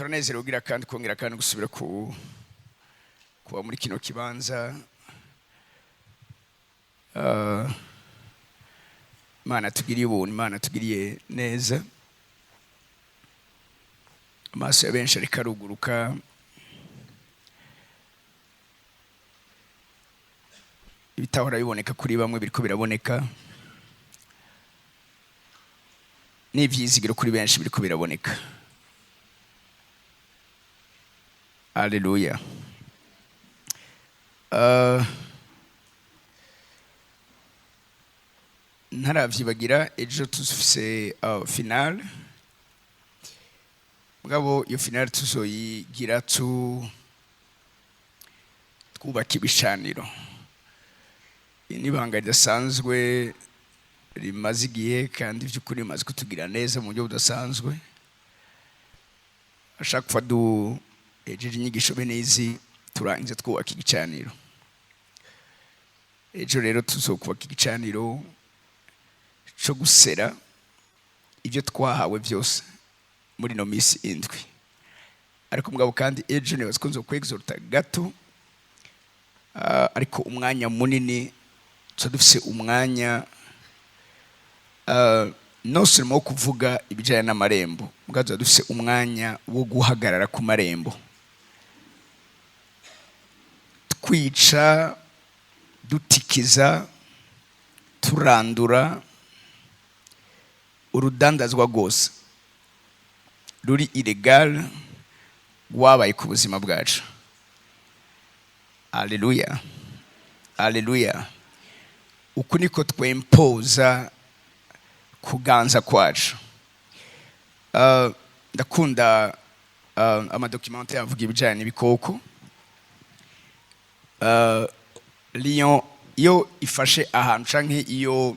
turanezerewe ugira kandi kongera kandi gusubira kuba muri kino kibanza. Imana tugiriye ubuntu, Imana tugiriye neza. Amaso ya benshi ariko aruguruka, ibitahora biboneka kuri bamwe biriko biraboneka, n'ivyizigiro kuri benshi biriko biraboneka. Haleluya. Ntaravyibagira, ejo tufise finale. Mugabo iyo finale tuzoyigira twubaka ibicaniro. N'ibanga ridasanzwe rimaze igihe kandi vy'ukuri rimaze kutugira neza mu buryo budasanzwe. Ashaka kufa ejeje inyigisho bene izi turangiza twubaka igicaniro. Ejo rero tuzokubaka igicaniro cyo gusera ibyo twahawe byose muri no misi indwi. Ariko mugabo kandi ejo nibaza ko nzokwexhorta gato, ariko umwanya munini dufise umwanya nose mo kuvuga ibijanye n'amarembo. Mugabo dufise umwanya wo guhagarara ku marembo, twica, dutikiza, turandura urudandazwa rwose ruri illegal rwabaye ku buzima bwacu. Haleluya, haleluya. Uku niko twempoza kuganza kwacu. Ndakunda amadocumentaire avuga ibijanye n'ibikoko. Lion iyo ifashe ahantu canke iyo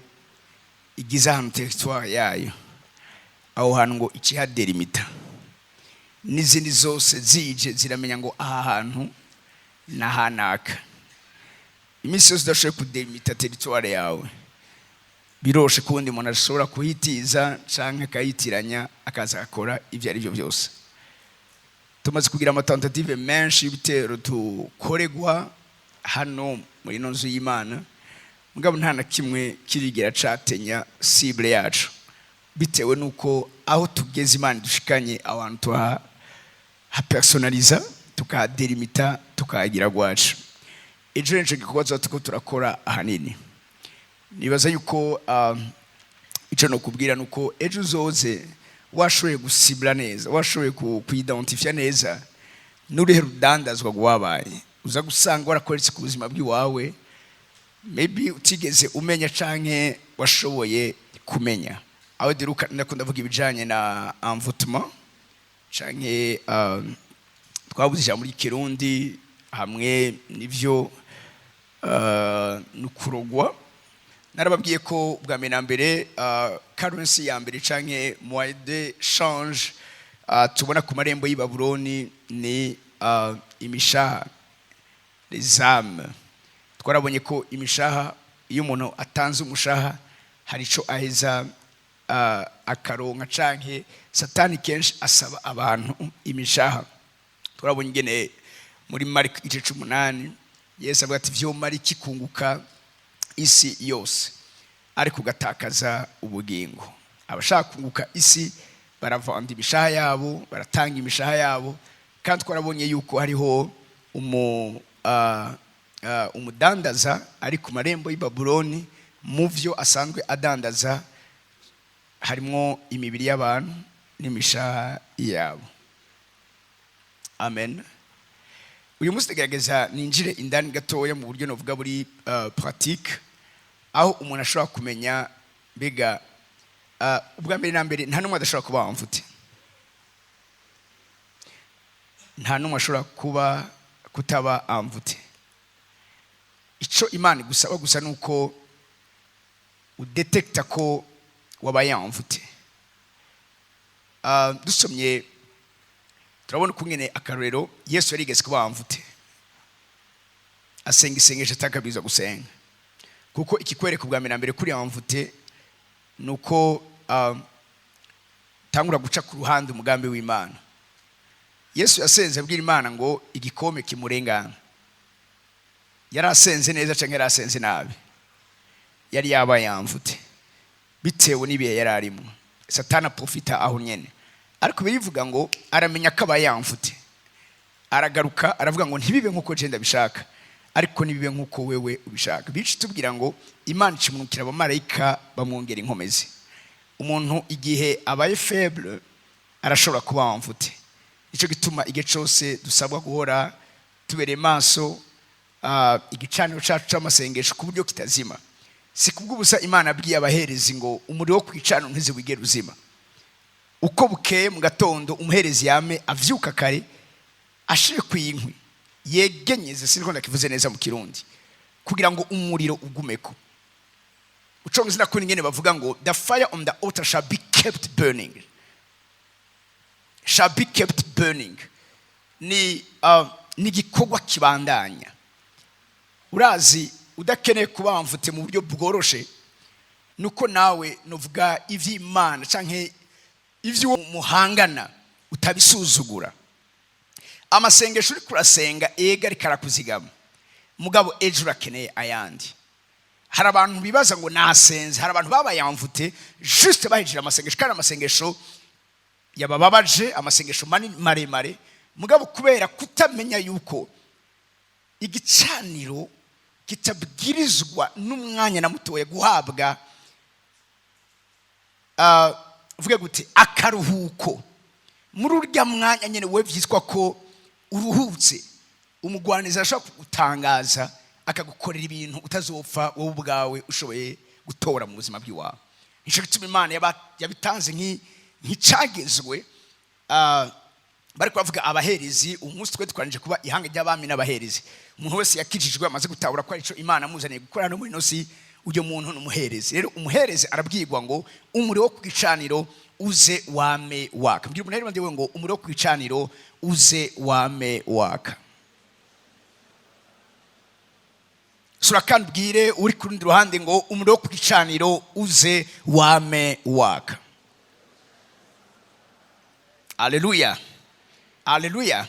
igize ahantu territoire yayo, aho hantu ngo ikihadelimita, n'izindi zose zije ziramenya ngo aha hantu nahanaka. Imisi yose udashoboye kudelimita territoire yawe, biroshe kundi umuntu ashobora kuhitiza canke akayitiranya akaza akora ivyo ari byo byose. Tumaze kugira amatentative menshi y'ibitero tukoregwa hano muri ino nzu y'Imana, mugabo nta na kimwe kirigera catenya cible yacu, bitewe nuko aho tugeze Imana dushikanye abantu tuhapersonaliza, tukadelimita, tukagira gwacu. Ejo nico gikorwa tuko turakora ahanini. Nibaza yuko ico no kubwira nuko ejo uzoze washoboye gusibla neza, washoboye kuidentifia neza n'urihe rudandazwa rwabaye. Uza gusanga warakoretse ku buzima bw'iwawe, maybe utigeze umenya canke washoboye kumenya. Aho diruka ndakunda vuga ibijanye na envoûtement canke twabuze ijambo muri Kirundi hamwe n'ivyo nukurogwa. Narababwiye ko bwa mbere na mbere currency ya mbere canke moyen de change tubona ku marembo y'i Babuloni ni imishaha, les âmes. Twarabonye ko imishaha, iyo umuntu atanze umushaha hari ico aheza akaronka, canke Satani kenshi asaba abantu imishaha. Twarabonye ingene muri Mariko 8 Yesu avuga ati vyo mari kikunguka isi yose ariko ugatakaza ubugingo. Abashaka kunguka isi baravanda imishaha yabo, baratanga imishaha yabo. Kandi twarabonye yuko hariho umudandaza ari ku marembo y'i Babuloni, mu vyo asanzwe adandaza harimo imibiri y'abantu n'imishaha yabo. Amen. Uyu munsi tugerageza ninjire indani gatoya mu buryo novuga buri pratique, aho umuntu ashobora kumenya mbega ubwa mbere na mbere nta numwe adashobora kuba amvute. Nta numwe ashobora kuba kutaba amvute. Ico Imana igusaba gusa nuko udetecta ko wabaye amvute. Dusomye turabona kungene akarorero Yesu yarigeze kuba amvute, asenga isengesho atakabiza gusenga. Kuko ikikwereka ubwa mbere na mbere kuri amvute nuko tangura guca ku ruhande umugambi w'Imana. Yesu yasenze abwira Imana ngo igikombe kimurengana. Yari asenze neza cyangwa yari asenze nabi? Yari yabaye yamvute bitewe n'ibihe yari arimo. Satani aprofita aho nyene, ariko birivuga ngo aramenya ko abaye yamvute, aragaruka aravuga ngo ntibibe nkuko je ndabishaka, ariko nibibe nkuko wewe ubishaka. Bici tubwira ngo Imana ikimunukira abamarayika bamwongera inkomezi. Umuntu igihe abaye faible arashobora kuba wamvute. Ico gituma igihe cyose dusabwa guhora tubereye maso igicaniro cyacu cy'amasengesho ku buryo kitazima. Si kubw'ubusa Imana abwiye abaherezi ngo umuriro wo kwicana ntize wigera uzima. Uko bukeye mu gatondo umuherezi yame avyuka kare ashire kwinkwi yegenyeze, siniko ndakivuze neza mu Kirundi, kugira ngo umuriro ugumeko. Uconze nakuri ngene bavuga ngo the fire on the altar shall be kept burning. Shall be kept burning. Ni gikorwa kibandanya. Urazi udakeneye kuba wamvute mu buryo bworoshe, nuko nawe novuga ivy'Imana canke ivyo muhangana utabisuzugura. Amasengesho uri kurasenga ega rikarakuzigama, mugabo ejo urakeneye ayandi. Hari abantu bibaza ngo nasenze, hari abantu babayamvute juste bahijira amasengesho, kandi amasengesho yabababaje, amasengesho maremare, mugabo kubera kutamenya yuko igicaniro kitabwirizwa n'umwanya na mutoya guhabwa vuga gute akaruhuko. Muri urya mwanya nyene we vyitwa ko uruhutse, umugwaniza ashaka kugutangaza akagukorera ibintu utazopfa wowe ubwawe ushoboye gutora mu buzima bw'iwawe. Nico gituma Imana yabitanze nk'icagezwe. Bariko bavuga abaherezi, umunsi twe twanije kuba ihanga ry'abami n'abaherezi. Umuntu wese yakijijwe amaze gutahura ko arico Imana muzaniye gukora no muri nosi, ujye muntu n'umuherezi. Rero umuherezi arabwirwa ngo umuriro wo kwicaniro uze wame waka. Mbwira umuntu ndiwe ngo umuriro wo kwicaniro uze wame waka. Sura kandi bwire uri ku rundi ruhande ngo umuriro wo kwicaniro uze wame waka. Hallelujah. Hallelujah.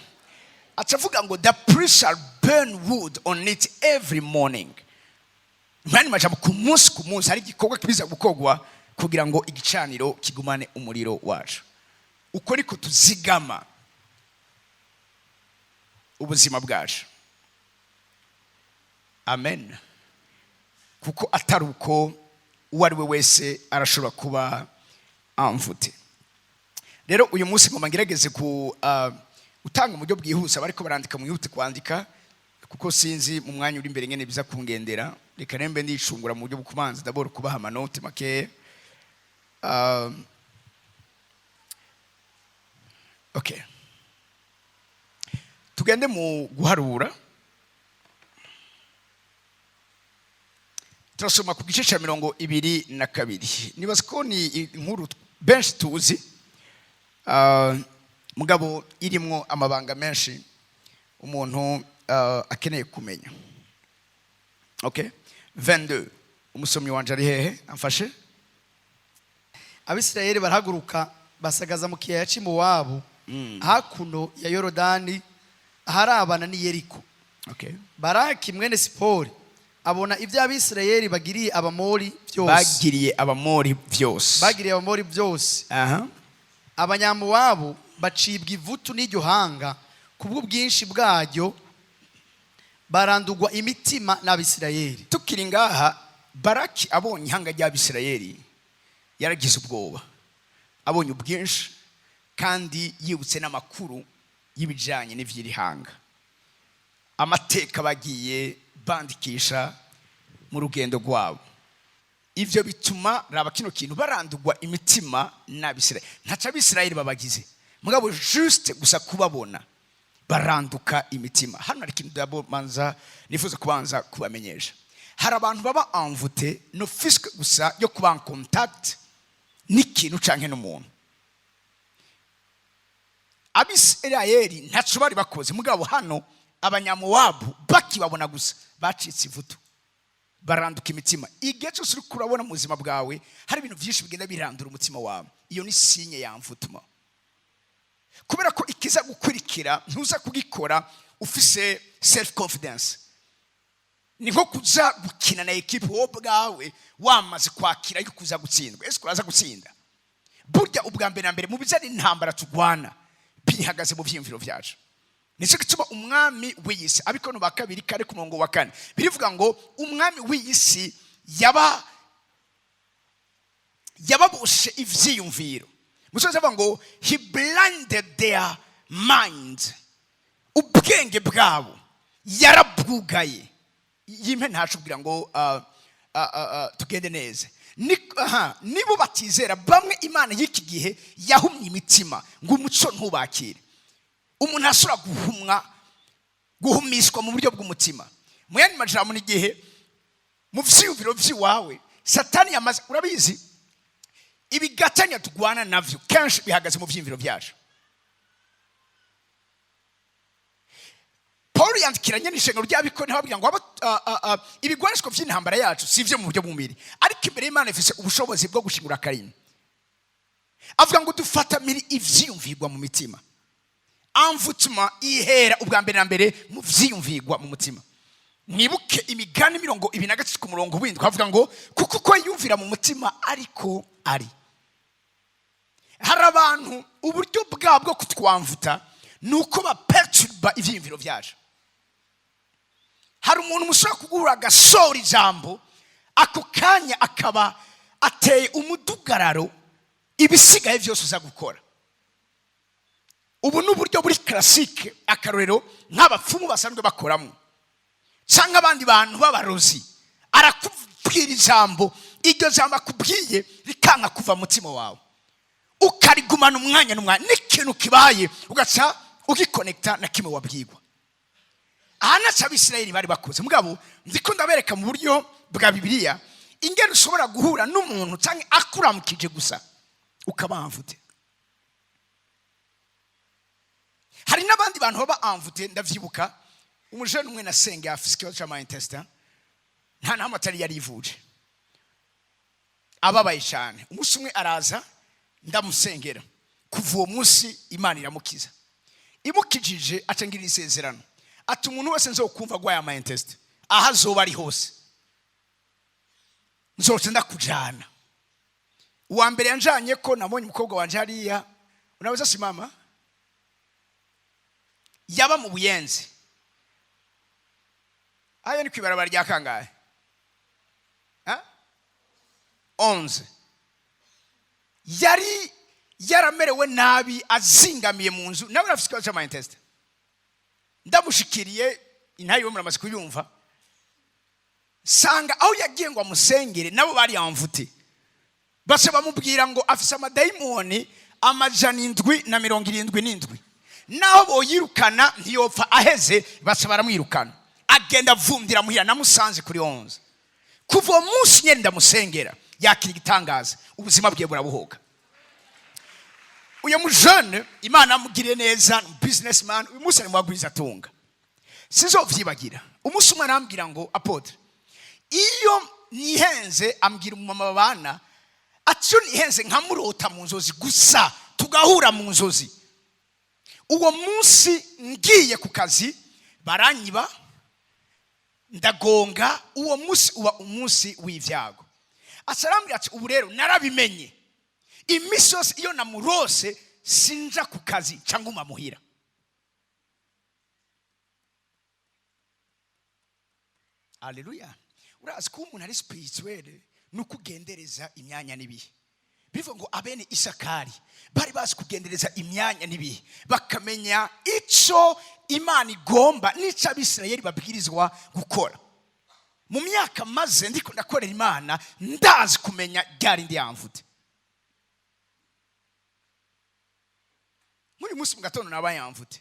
Atavuga ngo the priest shall burn wood on it every morning. Mwani majambo ku munsi hari igikorwa kibiza gukogwa kugira ngo igicaniro kigumane umuriro wacu. Uko niko tuzigama ubuzima bwacu. Amen. Kuko ataruko uwari we wese arashobora kuba amvute. Rero uyu munsi ngoma ngerageze ku utanga umujyo bwihuse, bariko barandika mu yute kwandika, kuko sinzi mu mwanya uri imbere ngene biza kungendera. Reka nembe ndicungura mu buryo bukubanza d'abord kubaha amanote make. Okay, tugende mu guharura. Turasoma ku gice cya 22. Nibaza ko ni inkuru benshi tuzi, mugabo irimwo amabanga menshi umuntu akeneye kumenya. Okay, 22. Umusomyi wanje ari hehe? Amfashe. Abisirayeli barahaguruka basagaza mu kiyaya cy'Imowabu hakuno ya Yorodani aharabana ni Yeriko. Okay. Baraki mwene Sipori abona ibyo Abisirayeli bagiriye Abamori byose. Abanyamowabu bacibwa ivutu n'iryo hanga kubwo bwinshi bwaryo, barandugwa imitima n'Abisirayeli. Tukiri ngaha, Baraki abonye ihanga ry'Abisirayeli yaragize ubwoba, abonye ubwinshi kandi yibutse n'amakuru y'ibijanye n'ivyiri hanga, amateka bagiye bandikisha mu rugendo rwabo. Ivyo bituma raba kino kintu barandugwa imitima n'Abisirayeli. Ntaca Abisirayeli babagize, mugabo juste gusa kubabona baranduka imitima. Hano ari kintu manza nifuza kubanza kubamenyesha. Hari abantu baba envoûté no fisque gusa yo kuba en contact n'ikintu canke n'umuntu. Abisirayeli ntaco bari bakoze, mugabo hano abanyamowabu bakibabona gusa bacitse ivutu, baranduka imitima. Igihe cyose uri kurabona mu buzima bwawe hari ibintu byinshi bigenda birandura umutima wawe, iyo ni sinye ya mvutuma. kubera ko ikiza gukurikira ntuza kugikora ufise self confidence. Ni nko kuza gukina na ekipe wowe bwawe wamaze kwakira yuko uza gutsindwa. Ese uraza gutsinda? Burya ubwa mbere na mbere mu bizana intambara tugwana bihagaze mu vyimviro vyacu. Nicyo gituma umwami w'iyisi abikono ba kabiri kare ku murongo wa 4 birivuga ngo umwami w'iyisi yababushe ivyiyumviro. Musoza avuga ngo he blinded their mind. Ubwenge bwabo yarabwugaye. Yimpe ntacu kugira ngo tugende neza. Nibo batizera bamwe Imana y'iki gihe yahumye imitima ngo umuco ntubakire. Umuntu asura guhumishwa mu buryo bw'umutima. Mu yandi majambo ni gihe mu vyiyumviro vyiwawe Satani yamaze, urabizi ibigatanya tugwana navyo kenshi bihagaze mu vyiyumviro vyacu. Paul yandikiranye n'ishengero ry'abikoni ababwira ngo ibigwanishwa vy'intambara yacu sivyo mu buryo bw'umubiri, ariko imbere y'Imana ifise ubushobozi bwo gushingura Karine. Avuga ngo dufata miri ivyiyumvirwa mu mitima. Amvutuma ihera ubwa mbere na mbere mu vyiyumvirwa mu mutima. Mwibuke imigani 23 ku murongo w'indwi avuga ngo kuko ko yumvira mu mutima ariko ari. Hari abantu uburyo bwabo kutwamvuta nuko baperturba ivyiyumviro vyacu. Hari umuntu mushaka kugura agasora ijambo ako kanya akaba ateye umudugararo ibisigaye vyose uza gukora. Ubu n'uburyo buri classique akarorero nk'abapfumu basanzwe bakoramo cyangwa abandi bantu b'abarozi. Arakubwira ijambo, iryo jambo akubwiye rikanka kuva mutima wawe, ukarigumana umwanya n'umwanya, n'ikintu kibaye ugaca ugikonekta na kimwe wabwirwa. Ahana cy'Abisirayeli bari bakoze. Mugabo ndiko ndabereka mu buryo bwa Bibiliya ingero ushobora guhura n'umuntu cyangwa akuramukije gusa ukabamvute. Hari n'abandi bantu baba amvute. Ndavyibuka umujene umwe nasenge afise ikibazo cya intestin, nta naho atari yarivuje, ababaye cyane. Umunsi umwe araza ndamusengera, kuva uwo munsi Imana iramukiza. Imukijije acengirira isezerano ati umuntu wese nzokumva gwa ya intestin aha zoba ari hose nzoce ndakujana. Uwa mbere yanjanye ko nabonye umukobwa wanje hariya, unaweza simama, yaba mu Buyenzi. Aya ni kwibarabara rya kangahe? 11. Yari yaramerewe nabi azingamiye mu nzu, nawe afite ikibazo cya intestin. Ndamushikiriye intayo muramaze kuyumva, sanga aho yagiye ngo amusengere nabo bari yamvute. Base bamubwira ngo afise amadayimoni 777, naho boyirukana ntiyopfa aheze, base baramwirukana agenda avumdira muhira. Namusanze kuri 11. Kuva uwo munsi nyene ndamusengera yakira igitangaza, ubuzima bwe burabuhoga. Uyo mujene Imana amugiriye neza, businessman, uyu munsi ari mwagwiza tunga. Sizovyibagira umunsi umwe arambwira ngo apotre, iyo nihenze, ambwira umumama babana ati yo nihenze nkamurota mu nzozi gusa, tugahura mu nzozi. Uwo munsi ngiye ku kazi baranyiba ndagonga. Uwo munsi uba umunsi w'ivyago. Asarambwira ati ubu rero narabimenye, imisi yose iyo namurose sinja ku kazi cyangwa umamuhira. Haleluya. Urazi ko umuntu ari spirituel nukugendereza imyanya nibihe. Bivuga ngo abene Isakari bari bazi kugendereza imyanya nibihe, bakamenya ico Imana igomba n'ico Abisirayeli babwirizwa gukora. Mu myaka maze ndiko ndakorera Imana ndazi kumenya ryari ndi yamvute. Muri musi mugatondo nabaye yamvute,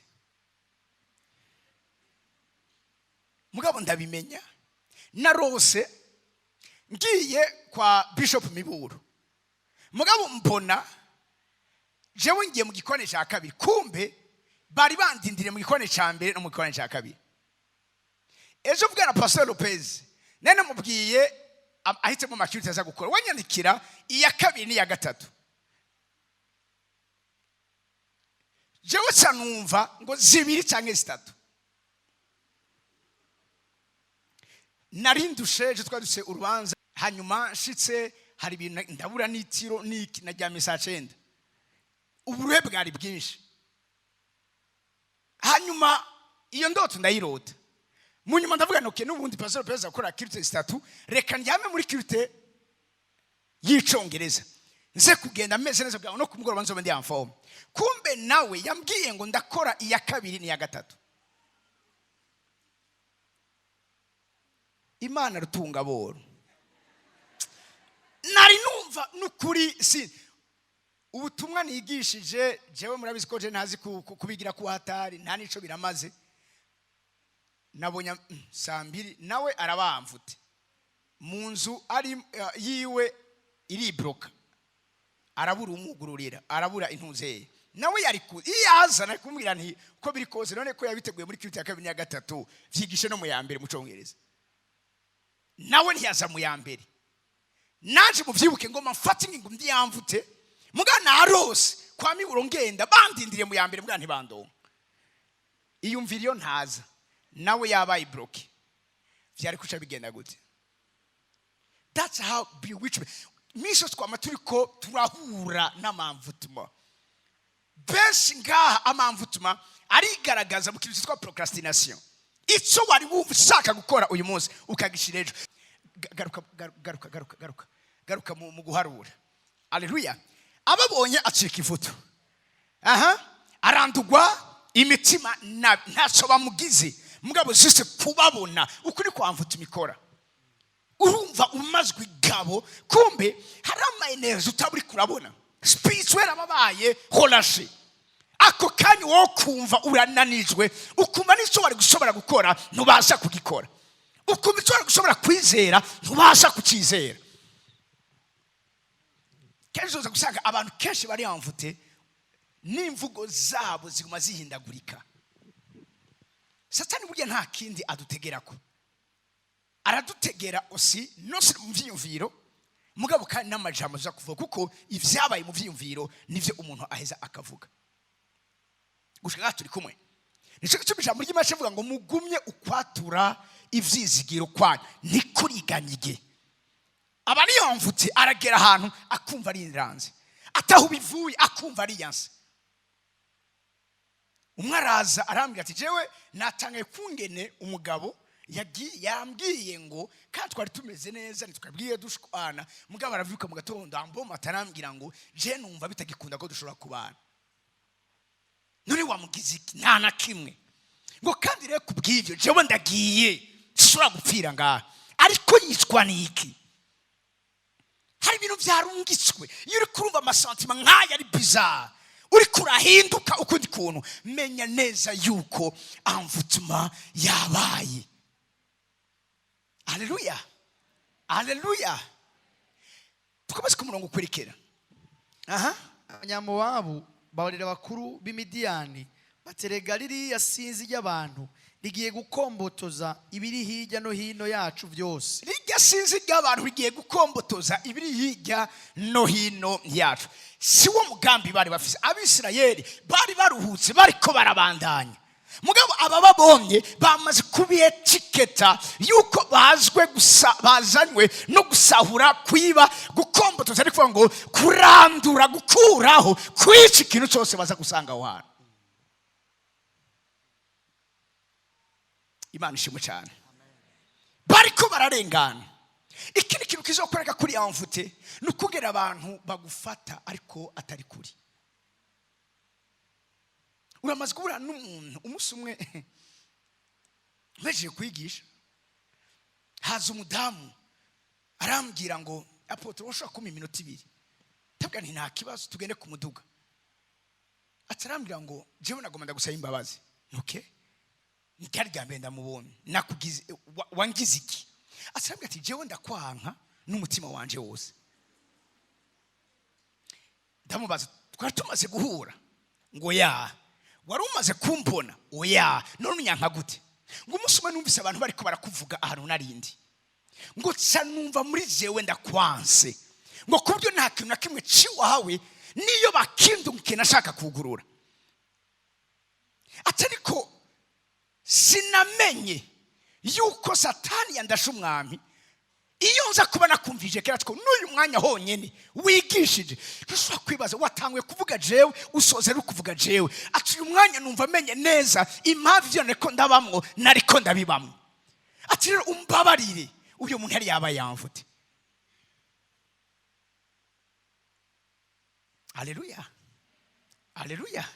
mugabo ndabimenya. Narose ngiye kwa Bishop Miburo, mugabo mbona jewe ngiye mu gikone cya kabiri, kumbe bari bandindire mu gikone cya mbere no mu gikone cya kabiri. Ejo vugana Pastor Lopez nene mubwiye ahitemo makirite aza gukora, wanyandikira iya kabiri ni ya gatatu. jewe canumva ngo zibiri canke zitatu narindushe je twaduse urubanza hanyuma nshitse hari ibintu ndabura n'itiro niki najyame saa 9 uburuhe bwari bwinshi hanyuma iyo ndoto ndayirota munyuma ndavuga noke n'ubundi pastor peza gukora kirite zitatu reka njyame muri kirite y'icongereza nze kugenda meze neza bwa no kumugoroba nzobe ndi amfome kumbe nawe yambwiye ngo ndakora iya kabiri n'iya gatatu Imana rutunga boro nari numva nukuri si ubutumwa nigishije jewe murabizi ko je ntazi kubigira ku hatari nta nico biramaze nabonya saa 2 nawe arabamvute mu nzu ari yiwe iribroka arabura umugururira arabura intuzeye nawe yari iyazana kumbwira nti ko biri koze none ko yabiteguye muri kiriti ya kabiri ya gatatu vyigishe no mu ya mbere mu congereza nawe ntiyaza mu ya mbere naje muvyibuke ngo mfate ngo ndi yamvute mugana arose kwa miburo ngenda bandindire mu ya mbere mugana ntibandonka iyumviriyo ntaza nawe yabaye broke vyari kuca bigenda gute that's how bewitchment misho twama turiko turahura n'amamvutuma benshi ngaha amamvutuma arigaragaza mu kintu cyitwa procrastination ico wari ushaka gukora uyu munsi ukagishira ejo garuka mu guharura haleluya ababonye acika ivuto arandugwa imitima ntaco bamugize mugabo zise kubabona ukuri kwamvutuma ikora urumva umazwi gabo kumbe hari amaenergie utaburi kurabona spirituel ababaye holashe ako kanyu wo kumva urananijwe ukumva nico wari gushobora gukora ntubasha kugikora ukumva ico wari gushobora kwizera ntubasha kucizera kenshi uza gusanga abantu kenshi bari yamvute n'imvugo zabo ziguma zihindagurika Satani burya nta kindi adutegerako aradutegera osi no mu vyiyumviro mugabo kandi n'amajambo za kuvuga kuko ivyabaye mu vyiyumviro nivyo umuntu aheza akavuga gushika turi kumwe nico cyo bijambo ry'Imana vuga ngo mugumye ukwatura ivyizigiro kwanyu ntikuriganyige abari yamvutse aragera ahantu akumva ari inranze ataho bivuye akumva ari yanse umwaraza arambira ati jewe natangaye kungene umugabo yambwiye ngo kandi twari tumeze neza nitwabwiye dushwana mugabo aravuka mu gatondo amboma atarambira ngo je numva bitagikunda ko dushobora kubana none wamugize nta na kimwe ngo kandi rero kubw'ivyo jewe ndagiye sishobora gupfira ngaha ariko yitwa niki hari ibintu vyarungitswe iyo uri kurumva amasantima nk'aya ari bizarre uri kurahinduka ukundi kuntu menya neza yuko amvutuma yabaye haleluya haleluya tukomeze ku murongo ukurikira abanyamowabu babarira bakuru b'Imidiyani baterega ririya sinzi ry'abantu rigiye gukombotoza ibiri hirya no hino yacu byose rijya sinzi ry'abantu rigiye gukombotoza ibiri hirya no hino yacu si wo mugambi bari bafise abisirayeli bari baruhutse bariko barabandanya mugabo abababonye bamaze kubiyetiketa yuko bazanywe no gusahura kwiba gukombotoza ariko ngo kurandura gukuraho kwica ikintu cyose baza gusanga aho hantu Imana ishimwe cyane bariko bararengana ikindi kintu kizokwereka kuri yamvute nukugera abantu bagufata ariko atari kuri uramaze kubura n'umuntu umunsi umwe meje kwigisha haza umudamu arambwira ngo apotre ushaka kuma iminota 2 tabwa nti nta kibazo tugende ku muduga atarambwira ngo jewe nagomba gusaba imbabazi okay nikari gambe ndamubonye nakugize wangize iki atarambwira ati jewe ndakwanka n'umutima wanje wose ndamubaza twari tumaze guhura ngo ya wari umaze kumbona oya none unyanka gute ngo umusuma numvise abantu bariko barakuvuga ahantu narindi ngo tsa numva muri jewe ndakwanse ngo kubyo nta kintu na kimwe ciwawe niyo bakindunke nashaka kugurura ati ariko sinamenye yuko satani yandashe umwami. Iyo nza kuba nakumvije kera two n'uyu mwanya honyene wigishije ushobora kwibaza watanguye kuvuga jewe usoze ari kuvuga jewe, ati uyu mwanya numva amenye neza impamvu ivyo nariko ndabamwo nariko ndabibamwo. Ati rero umbabarire, uyu muntu yari yaba yamvute. Haleluya, haleluya.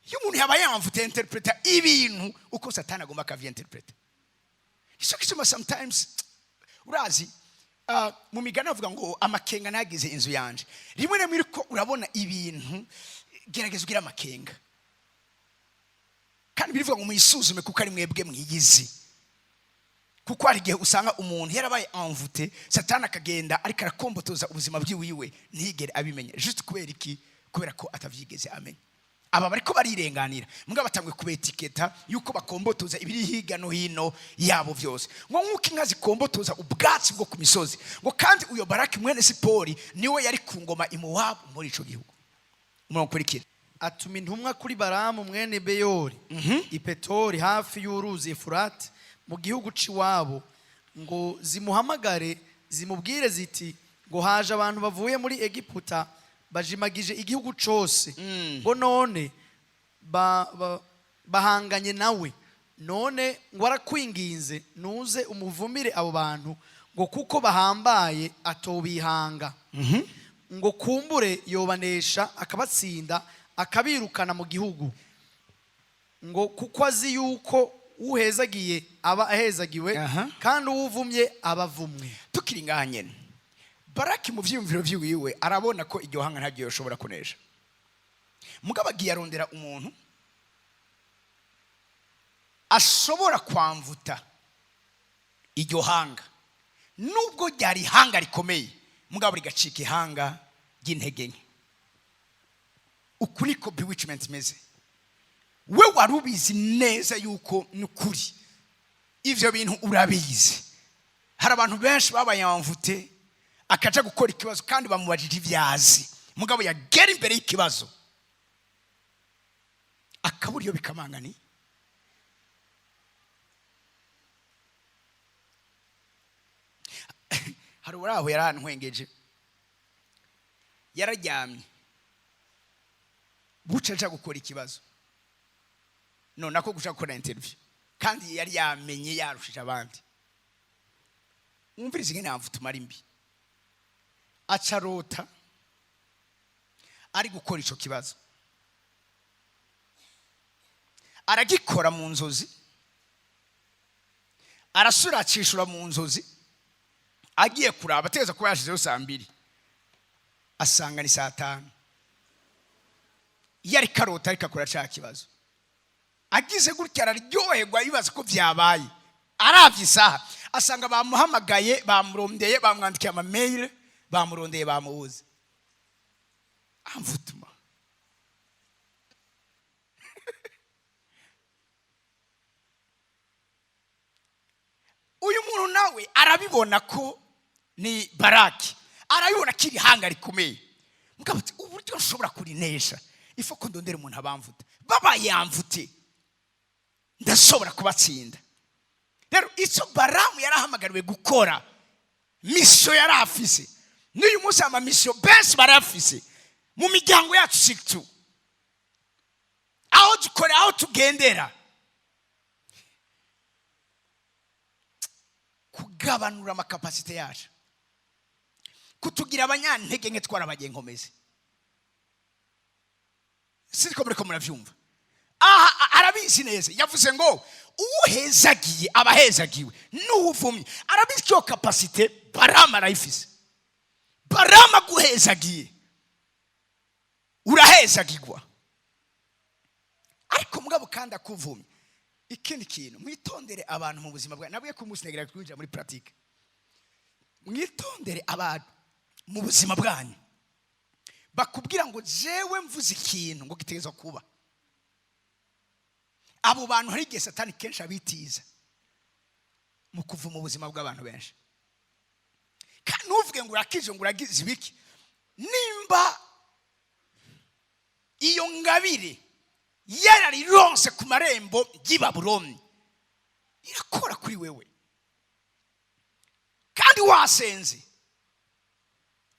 Iyo umuntu yaba yamvute interpreta ibintu uko satani agomba akavyenterpreta. Iso kisema sometimes urazi mu migani avuga ngo amakenga nagize inzu yanje. Rimwe na rimwe ko urabona ibintu gerageza ugira amakenga. Kandi birivuga ngo muyisuzume kuko ari mwebwe mwiyizi. Kuko ari gihe usanga umuntu yarabaye envoûté, satani akagenda ariko arakombotoza ubuzima bwiwiwe ntigere abimenye. Juste kubera iki? Kubera ko atavyigeze amenya. Aba bariko barirenganira mbwa batangwe kubetiketa yuko bakombotoza ibiri higa no hino yabo vyose. Ngo nkuko inka zikombotoza ubwatsi bwo ku misozi, ngo kandi uyo Baraki mwene Sipori niwe yari ku ngoma imuwabu muri ico gihugu. Murakurikira atuma intumwa kuri Baramu mwene Beyori i Petori hafi y'uruzi Efurati mu gihugu ciwabo, ngo zimuhamagare zimubwire ziti ngo haje abantu bavuye muri Egiputa bajimagije igihugu cose, ngo none bahanganye nawe, none ngo arakwinginze nuze umuvumire abo bantu ngo kuko bahambaye atobihanga, ngo kumbure yobanesha akabatsinda akabirukana mu gihugu, ngo kuko azi yuko uhezagiye aba ahezagiwe kandi uwuvumye abavumwe. Tukiri ngaha nyene Baraki mu vyumviro vyiwiwe arabona ko iryo hanga ntagiye yoshobora kunesha. Mugabo agiye arondera umuntu ashobora kwamvuta iryo hanga, nubwo ryari hanga rikomeye mugabo rigacika ihanga ry'intege nke. Ukuri ko bewitchment meze, we warubizi neza yuko nukuri ivyo bintu urabizi. Hari abantu benshi babayamvute akaja gukora ikibazo kandi bamubajije ivyazi, mugabo yagera imbere y'ikibazo akabura iyo bikamangani. Hari uraho yarantwengeje, yararyamye buca aja gukora ikibazo, none ako guca gukora interview kandi yari yamenye yarushije abandi. Umvirize ingene yamvuta umara imbi, acarota ari gukora ico kibazo, aragikora mu nzozi, arasuracishura mu nzozi, agiye kuraba ateza kuba yashizeho saa 2 asanga ni saa 5. Yari karota ariko akora ca kibazo, agize gutya araryoherwa yibaza ko vyabaye. Aravye isaha asanga bamuhamagaye, bamurondeye, bamwandikiye ama mail, bamurondeye, bamubuze. Amvutuma uyu muntu nawe arabibona ko ni Baraki, arabibona kiri hanga rikomeye. Mugabo ati uburyo nshobora kurinesha ifo ko ndondera umuntu abamvuta, baba yamvute ndashobora kubatsinda. Rero ico Baramu yarahamagariwe gukora mission yarafise, n'uyu munsi ama mission benshi barafise mu miryango yacu situ, aho dukora, aho tugendera, kugabanura amakapasite yacu, kutugira abanyantege nke twara abagenkomezi. Siko muriko muravyumva. Arabizi neza, yavuze ngo uhezagiye abahezagiwe n'uvumye. Arabizi cyo capacité Baramu arayifise. Baramu guhezagiye urahezagirwa, ariko mugabo kandi akuvumye. Ikindi kintu mwitondere abantu mu buzima bwa, nabwiye ko umunsi negira kwinjira muri pratique. Mwitondere abantu mu buzima bwanyu bakubwira ngo jewe mvuze ikintu ngo gitegerezwa kuba. Abo bantu hari igihe satani kenshi abitiza mu kuvuma ubuzima bw'abantu benshi. Kandi nuvuge ngo urakije ngo uragize ibiki, nimba iyo ngabire yararironse ku marembo y'i Babuloni irakora kuri wewe kandi wasenze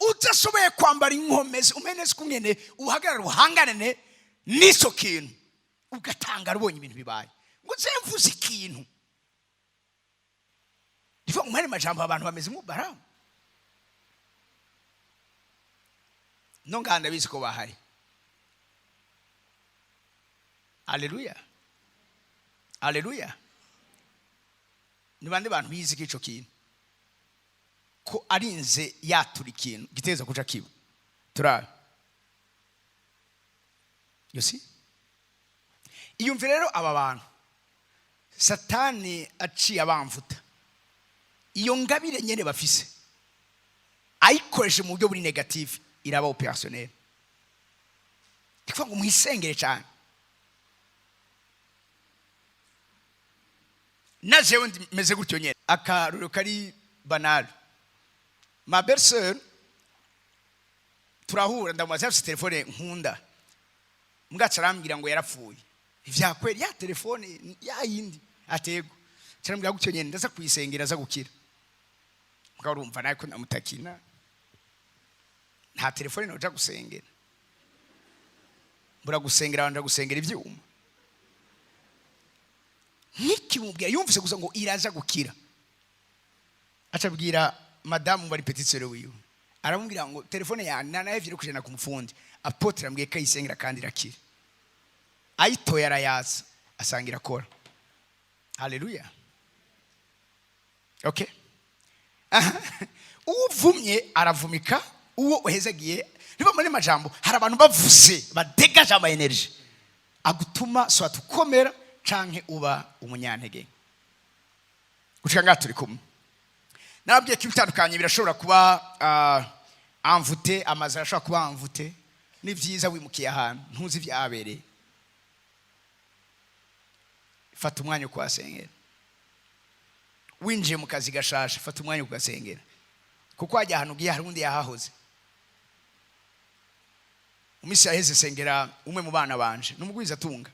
udashoboye kwambara inkomezi umeneze kungene uhagarara uhangane n'iso kintu ugatanga rubonye ibintu bibaye ngo zemvuze ikintu ivuga mu majambo abantu bameze mu Baramu no nganda bizi ko bahari. Haleluya, haleluya. Ni bande bantu bizi kico kintu ko arinze yatura ikintu giteza kuja kiba turara. You see? Iyumve rero aba bantu Satani aciye abamvuta iyo ngabire nyene bafise ayikoreshe mu buryo buri negative iraba opérationnel. Ikwa ngo mwisengere cyane. Najewe meze gutyo nyene akaruro kari banal. Ma belle-sœur turahura ndamubaza afite telefone nkunda mugacarambira ngo yarapfuye ivyakweri ya telefone ya yindi atego carambira gutyo nyene ndaza kuyisengera za gukira mugarumva nayo ko namutakina nta telefone noja gusengera mbura gusengera abandi gusengera ivyuma nikimubwira yumvise gusa ngo iraza gukira acabwira madame bari petite sœur wiwe aramubwira ngo telefone ya nana yevye kujana ku mufundi apotre ambwiye kayisengera kandi irakira ayitoya arayaza asangira kora. Haleluya. Okay. Uvumye aravumika uwo uhezagiye niba muri majambo hari abantu bavuze badegaje ama energy agutuma so atukomera canke uba umunyantege. Gushika ngaturi kumwe nababwiye ko ibitandukanye birashobora kuba amvute amazara ashobora kuba amvute ni vyiza wimukiye ahantu ntuzi vyabereye fata umwanya kwasengera winjiye mu kazi gashasha fata umwanya ugasengera kuko ajya ahantu giye hari undi yahahoze umisi yaheze sengera umwe mu bana banje numugwiza tunga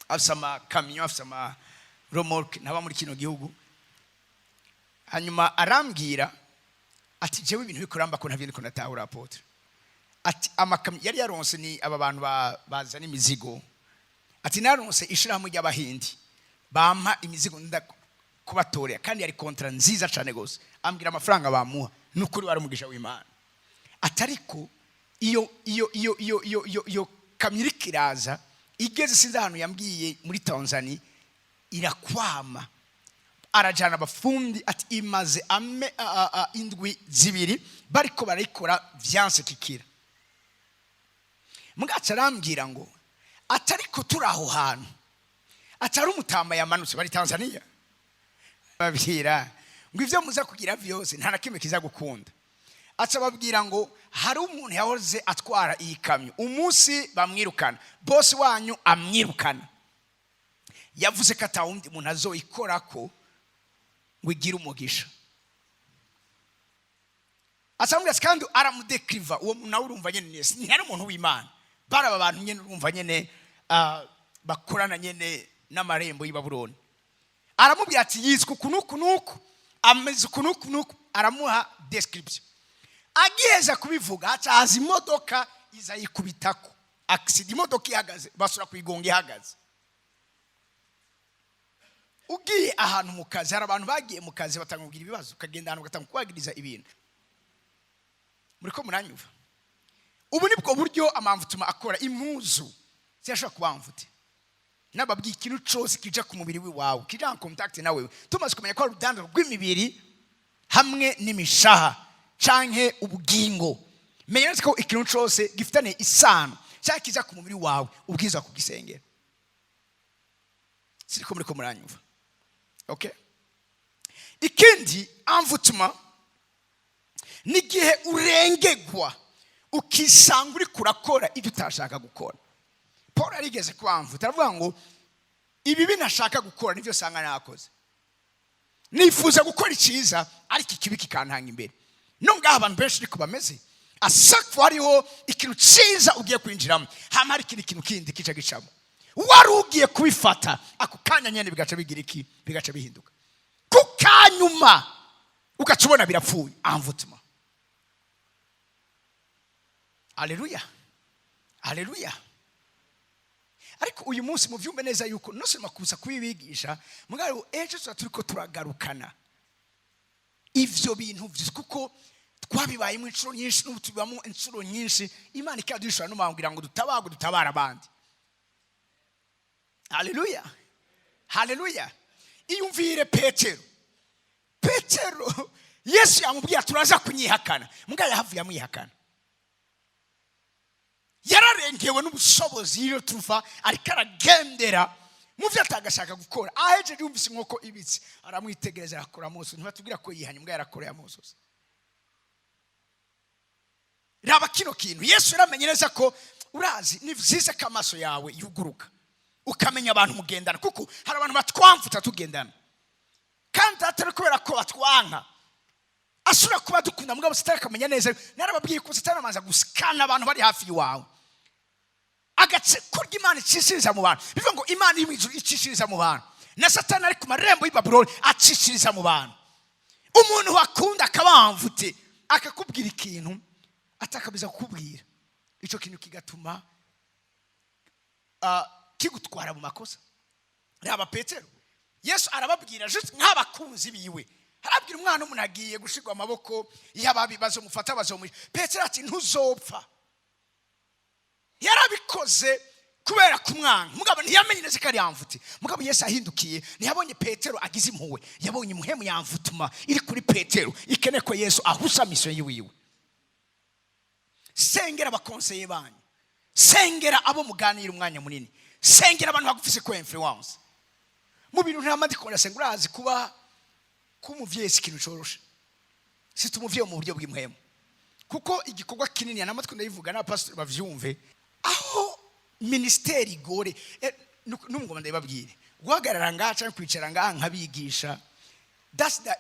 afisama kamyo afisama remorque naba muri kino gihugu hanyuma arambwira ati jewe ibintu bikuramba ko ntavye ndiko natahura apotre ati amakamyo yari yaronse ni aba bantu bazana imizigo ati naronse ishirahamwe ry'abahindi bampa imizigo kubatorera kandi yari kontra nziza cyane gose ambwira amafaranga bamuha nukuri wari umugisha w'Imana atariko iyo kamyo kiraza igeze sinza hano yambwiye muri Tanzania irakwama arajana abafundi ati imaze indwi zibiri bariko barayikora vyanse kikira mugaca arambwira ngo atariko turaho hantu atari umutama yamanutse bari Tanzania babwira ngo ivyo muza kugira vyose nta nakimwe kiza gukunda aca babwira ngo hari umuntu yahoze atwara iyi kamyo umunsi bamwirukana boss wanyu amwirukana yavuze ko atawundi umuntu azoyikorako ngo igire umugisha asambwa kandi aramudekriva uwo nawe urumva nyene nese ni hari umuntu w'Imana baraba abantu nyene urumva nyene bakorana nyene n'amarembo y'Ibabuloni aramubwira ati yiswe kunuku ameze kunuku aramuha description agiheza kubivuga acaza imodoka iza yikubitako accident imodoka ihagaze basura kuyigonga ihagaze ugiye ahantu mu kazi hari abantu bagiye mu kazi batangugira ibibazo ukagenda ahantu ugatanga kwagiriza ibintu muriko muranyuva ubu nibwo buryo amamvutuma akora impuzu ziyashobora kubamvute nababwiye ikintu cyose kija ku mubiri wawe kija en contact nawe tumaze kumenya ko urudanda rw'imibiri hamwe n'imishaha canke ubugingo menya ko ikintu cyose gifitane isano cyangwa kija ku mubiri wawe ubwiza kugisengera siriko muriko muranyuva. Okay. Ikindi amvutuma nigihe urengegwa ukisanga uri kurakora ibyo utashaka gukora. Paul arigeze kwamvuta aravuga ngo ibi binashaka gukora nivyo sanga nakoze nifuza gukora iciza ariko ikibi kikantanga imbere no ngaho abantu benshi riko bameze asakwa hariho ikintu ciza ugiye kwinjiramo hama hari ikintu kindi kica gicamo wari ugiye kubifata ako kanya nyene bigaca bigira iki bigaca bihinduka kukanyuma ukacubona birapfuye envoûtement. Haleluya, haleluya. Ariko uyu munsi mu vyumbe neza yuko nosema kuza kubibigisha mugabo ejo turiko turagarukana ivyo bintu kuko twabibaye mu incuro nyinshi n'ubutubamo incuro nyinshi Imana ikadushira no mambwira ngo dutabara abandi. Haleluya, haleluya. Iyumvire Petero Yesu yamubwiye turaza kunyihakana mugabo yahavuye amwihakana. Yararengewe n'ubushobozi iyo tuva ariko aragendera mu byo atagashaka gukora aheje yumvise inkoko ibitse aramwitegereza akora Mose ntibatubwira ko yihanye mbwa yarakora ya Mose. Raba kino kintu Yesu yaramenye neza ko urazi ni vyiza kamaso yawe yuguruka ukamenya abantu mugendana kuko hari abantu batwamfuta tugendana kandi atari kubera ko batwanka asura kuba dukunda mugabo sitara kamenya neza narababwiye ko sitara manza gusikana abantu bari hafi yawe agace kurya Imana icishiriza mu bantu bivuga ngo Imana y'imwijuru icishiriza mu bantu na Satani ari ku marembo y'Ibabuloni acishiriza mu bantu. Umuntu wakunda akabamvute akakubwira ikintu atakabiza kukubwira ico kintu kigatuma kigutwara mu makosa. Raba Petero Yesu arababwira just nk'abakunzi biwe arabwira umwana umuntu agiye gushigwa amaboko y'ababi bazomufata bazomwisha. Petero ati ntuzopfa. Yarabikoze kubera kumwanga mugabo ntiyamenye neza ko ari yamvuti mugabo Yesu ahindukiye ntiyabonye Petero agize impuhwe yabonye imuhemu yamvutuma iri kuri Petero ikene ko Yesu ahusa mission yiwe. Sengera abakonseye banyu, sengera abo muganira umwanya munini, sengera abantu bagufise ko influence mu bintu ntamadikora. Sengura azi kuba kumuvye ikintu corosha si tumuvye mu buryo bw'imwemo kuko igikorwa kinini namatwe ndayivuga na pastor bavyumve aho ministeri gore n'umugoma ndababwire guhagarara ngaca kwicara ngaha nkabigisha. That's the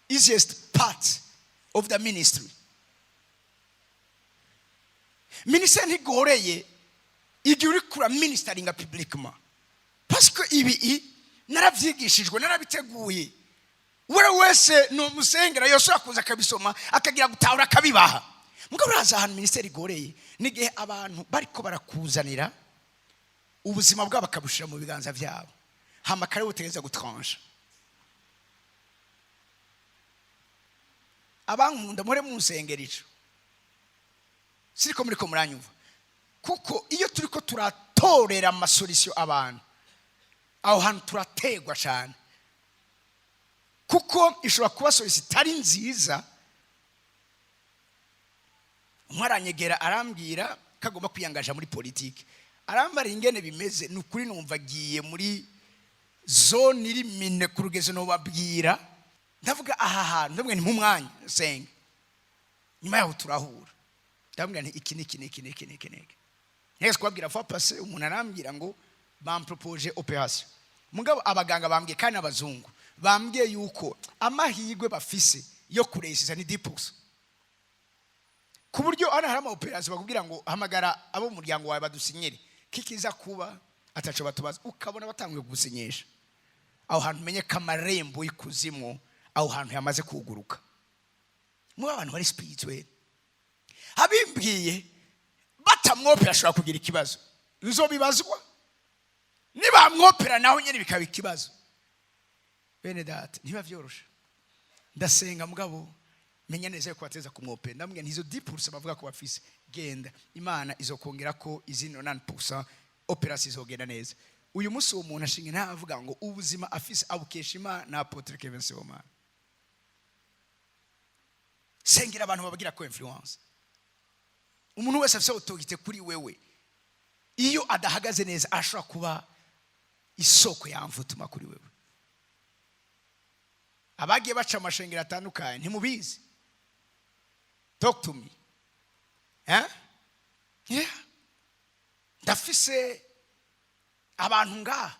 easiest part of the ministry. Ministeri ntigoreye igihe uri kura ministeringa publiquement parce que ibi naravyigishijwe narabiteguye. Wera wese no musengera yose akuza kabisoma akagira gutahura kabibaha mugabo uraza ahantu ministeri igoreye nigihe abantu bariko barakuzanira ubuzima bwabo akabushira mu biganza byabo hama kare butegeza gutranche. Abankunda more munsengerico siriko muri ko muranyumva kuko iyo turiko turatorera amasolution abantu aho hantu turategwa cyane kuko ishobora kuba solution itari nziza. Umwaranyegera arambwira kagomba kwiyangaje muri politiki arambara ingene bimeze nukuri numva giye muri zone iri mine kurugeze no babwira ndavuga aha hantu ndabwe ni mu mwanya senga nyuma yaho turahura ndabwira nti iki nese kwabwira fa passer umuntu arambwira ngo bampropose operation mugabo abaganga bambwiye kandi abazungu bambwiye yuko amahigwe bafise yo kuresiza ni 10% ku buryo ana harama operation bakubwira ngo hamagara abo mu muryango wawe badusinyere kikiza kuba ataco batubaza ukabona batangiye gusinyesha aho hantu menye kamarembo y'ikuzimu aho hantu yamaze kuguruka mu abantu bari spirituel habimbwiye batamwopera ashobora kugira ikibazo uzobibazwa niba mwopera naho nyene bikaba ikibazo. Bene data niba vyorosha ndasenga mugabo menya neza ko bateza kumwopera ndamwe ntizo 10% bavuga ko bafise genda Imana izokongera ko izino 9% operation izogenda neza. Uyu musi umuntu ashinga ntavuga ngo ubuzima afise abukesha Imana na Apotre Kevin Sibomana. Sengera abantu babagira ko influence. Umuntu wese afise autogite kuri wewe iyo adahagaze neza ashobora kuba isoko yamvutuma kuri wewe. Abagiye baca amashengero atandukanye ntimubizi. Talk to me. Yeah? Ndafise abantu nga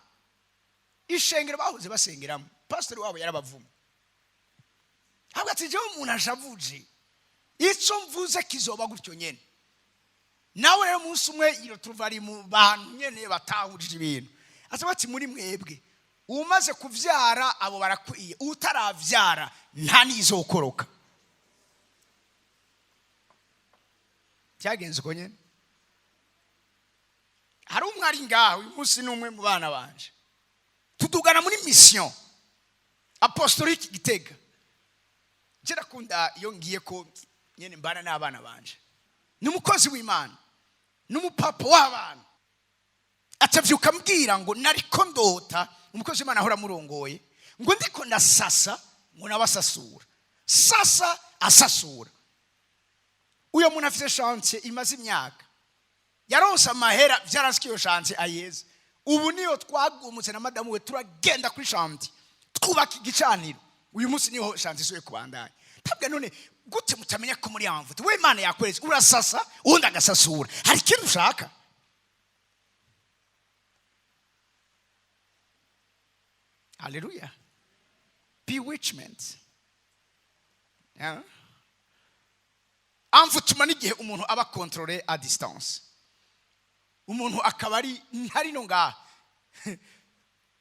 ishengero bahuze basengeramo pastor wabo yarabavuma. Habwa ati je umuntu ashavuje icyo mvuze kizoba gutyo nyene. Nawe rero umunsi umwe iyo tuvari mu bantu nyene batahurije ibintu asa bati muri mwebwe umaze kuvyara abo barakwiye, utaravyara nta nizokoroka. Cyagenze uko nyene. Hari umwari ngaho uyu munsi n'umwe mu bana banje tudugana muri mission apostolique Gitega. Kera kunda iyo ngiye ko nyene mbana n'abana banje n'umukozi w'Imana n'umupapa w'abana atavyuka mbwira ngo nariko ndota umukozi w'Imana ahora murongoye ngo ndiko ndasasa ngo nabasasura sasa asasura. Uyo muntu afite chance imaze imyaka yaronse amahera vyaranzwe iyo chance ayeze. Ubu niyo twagumutse na madamu we turagenda kuri chance twubaka igicaniro. Uyu munsi niho chance isuye kubandanya. Tabwe none gute mutamenya ko muri amvuta we Imana yakweretse urasasa undi agasasura. Hari ikintu ushaka? Hallelujah. Bewitchment. Yeah. Amvutuma n'igihe umuntu aba contrôlé à distance. Umuntu akaba ari ntari no ngaha.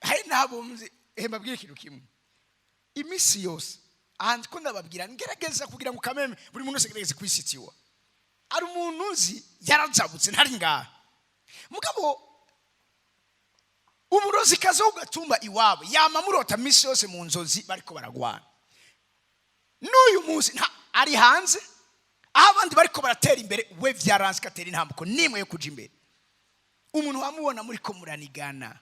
Hari nabo mbabwira ikintu kimwe. Imisi yose ahandi ko ndababwira ngerageza kugira ngo kameme buri muntu segereze kwisitiwa. Ari umuntu uzi yarazabutse ntari ngaha. Mugabo umurozi kazo ugatumba iwabo yama murota misi yose mu nzozi bariko baragwana. N'uyu munsi ari hanze abandi bariko baratera imbere we vyaranze katera intambuko nimwe yo kuja imbere. Umuntu wamubona muri ko muranigana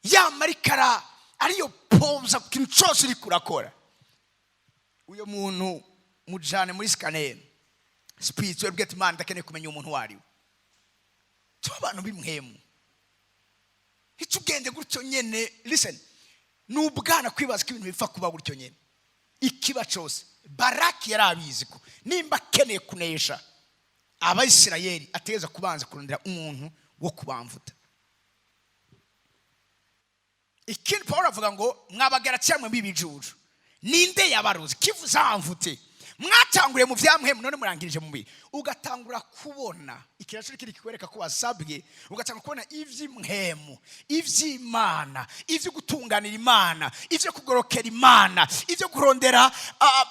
ya marikara ariyo pomza kintu cyose iri kurakora. Uyo muntu mujane muri scanner spiritual get man ndakene kumenya umuntu wariwe. Abantu bimwemu hitugende gutyo nyene. Listen, nubwana kwibaza ko ibintu bipfa kuba gutyo nyene. Ikiba cyose Baraki yarabizi ko nimba keneye kunesha Abayisirayeli ategeza kubanza kurondera umuntu wo kubamvuta. Ikindi Paulo avuga ngo mwabagara cyamwe bibijuju ninde yabaruzi kivuza amvute mwatanguriye mu vyamwemu none murangirije mu mubiri ugatangura kubona ikirashuri kiri kikwereka ko wasabwe ugatangura kubona ivy'imwemu ivy'Imana ivyo gutunganira Imana ivyo kugorokera Imana ivyo kurondera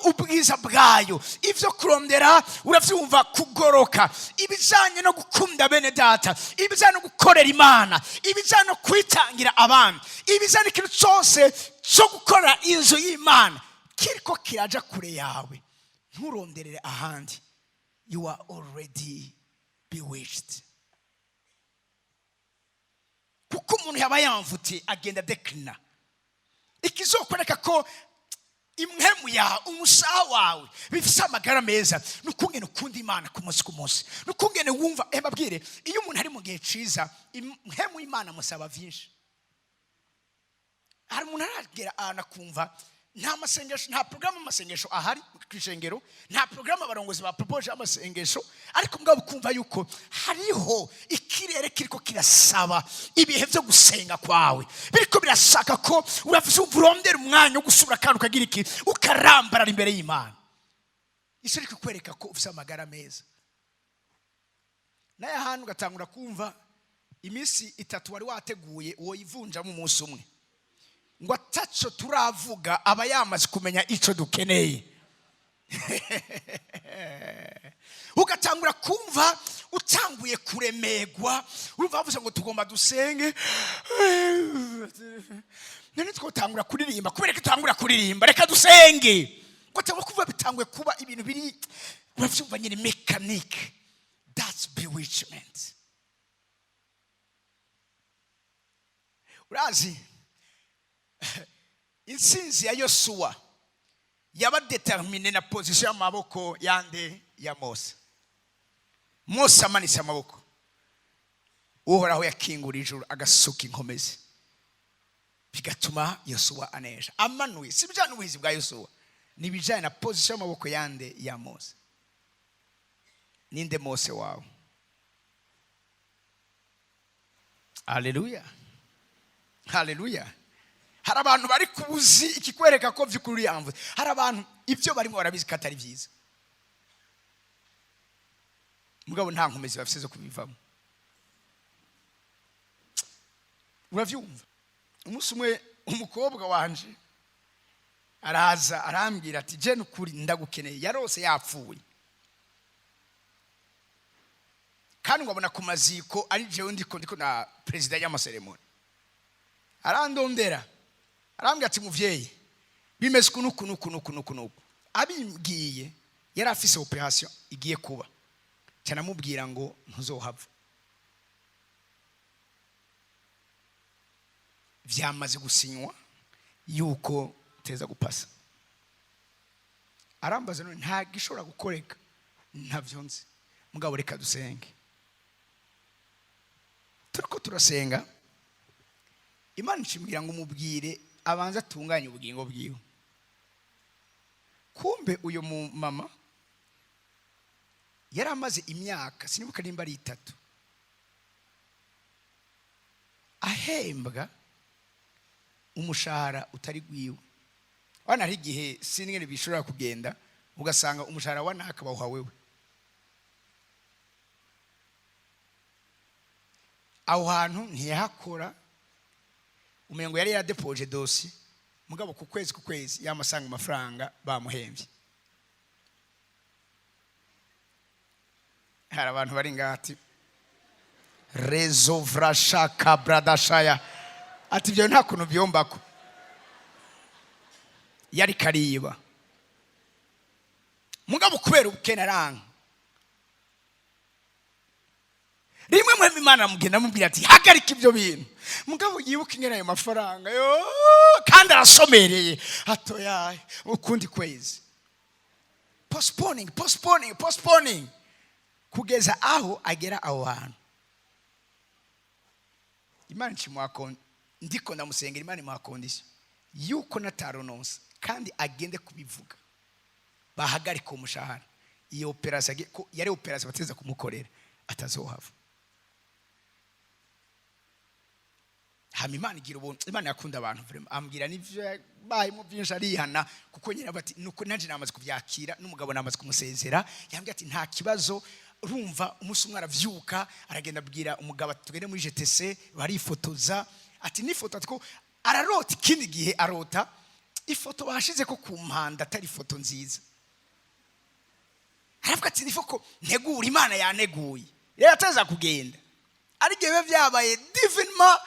ubwiza bwayo ivyo kurondera uravyumva kugoroka ibijanye no gukunda bene data ibijanye no gukorera Imana ibijanye no kwitangira abantu ibijanye ikintu cyose cyo gukora inzu y'Imana kiriko kiraja kure yawe. Nturonderere ahandi. You are already bewitched. Kuko umuntu yaba yamvuti agenda declina. Ikizokwereka ko imwemu ya umusaha wawe bifise amagara meza nukungene ukunda Imana ku munsi ku munsi nukungene wumva mbabwire iyo umuntu ari mu gihe ciza imwemu Imana musaba vyinshi. Hari umuntu aragera anakumva nta masengesho nta program amasengesho ahari kwishengero nta program abarongozi ba propose amasengesho ariko mbwa bukumva yuko hariho ikirere kiriko kirasaba ibihe byo gusenga kwawe biriko birashaka ko urafite umwanya wo gusubira kandi ukagira iki ukarambara imbere y'Imana. Isi riko kwereka ko ufite amagara meza. Naye ahantu gatangura kumva imisi 3 wari wateguye uwo yivunja mu munsi umwe ngo ataco turavuga aba yamaze kumenya ico dukeneye. Ugatangura kumva utanguye kuremegwa urumva bavuze ngo tugomba dusenge none twotangura kuririmba kubereka tutangura kuririmba reka dusenge ngo tangura kuva bitanguye kuba ibintu biri uravyumva nyine mechanic. That's bewitchment. Urazi insinzi ya Yosuwa yaba determine na position y'amaboko yande ya Mose. Mose amanitse amaboko uhoraho yakingura ijuru agasuka inkomezi bigatuma Yosuwa anesha. Amanuye sibijana ubuhizi bwa Yosuwa nibijana na position y'amaboko yande ya Mose. Ninde Mose wawe? Hallelujah. Hallelujah. hari abantu bari kubuzi ikikwereka ko vy'ukuri yamvuze. Hari abantu ivyo barimo barabizi katari vyiza, mugabo nta nkomezi bafise zo kubivamo. Uravyumva? Umunsi umwe umukobwa wanje araza arambwira ati je nukuri ndagukeneye, yarose yapfuye kandi ngabona ku maziko ari jewe ndiko na president y'amaseremoni. Arandondera arambwira ati muvyeyi bimeze kunuku abimbwiye yari afise operation igiye kuba, cyane amubwira ngo ntuzohava. Vyamaze gusinywa yuko teza gupasa. Arambaza none nta gishobora gukoreka, ntavyo nzi, mugabo reka dusenge. Turiko turasenga, Imana icimbwira ngo umubwire abanza atunganye ubugingo bwiwe. Kumbe uyo mama yari amaze imyaka sinibuka nimba ari 3 ahembwa umushahara utari gwiwe. Wana hari igihe sinigere bishobora kugenda ugasanga umushahara wa naka bawuha wewe. Aho hantu ntiyahakora, umengo yari yadepoje dossier, mugabo ku kwezi yamasanga amafaranga bamuhembye. Hari abantu bari ngati rezo vrashaka bradashaya ati byo nta kuntu byombako, yari kariba mugabo kubera ubukene aranga. Rimwe mu Imana mugenda mubwira ati hagarika ibyo bintu, mugabo yibuka ingene ayo mafaranga yo kandi arasomereye atoyaye ukundi kwezi. Postponing kugeza aho agera aho hantu. Imana nshimwako ndiko ndamusengera, Imana imuha condition yuko natarononse kandi agende kubivuga bahagarika umushahara. Iyo operation yari operation bateza kumukorera atazohava. Hama Imana igira ubuntu. Imana yakunda abantu vraiment, ambwira nivyo bayimo byinshi arihana kuko nyine bati nuko nanje namaze kuvyakira n'umugabo namaze kumusezera. Yambwiye ati nta kibazo, urumva umunsi umwe aravyuka aragenda abwira umugabo ati tugende muri GTC barifotoza, ati nifoto atiko ararota. Ikindi gihe arota ifoto bashize ko ku mpanda atari foto nziza. Aravuga ati nifoko ntegura, Imana yaneguye rero ataza kugenda. Ari gihe byabaye divinement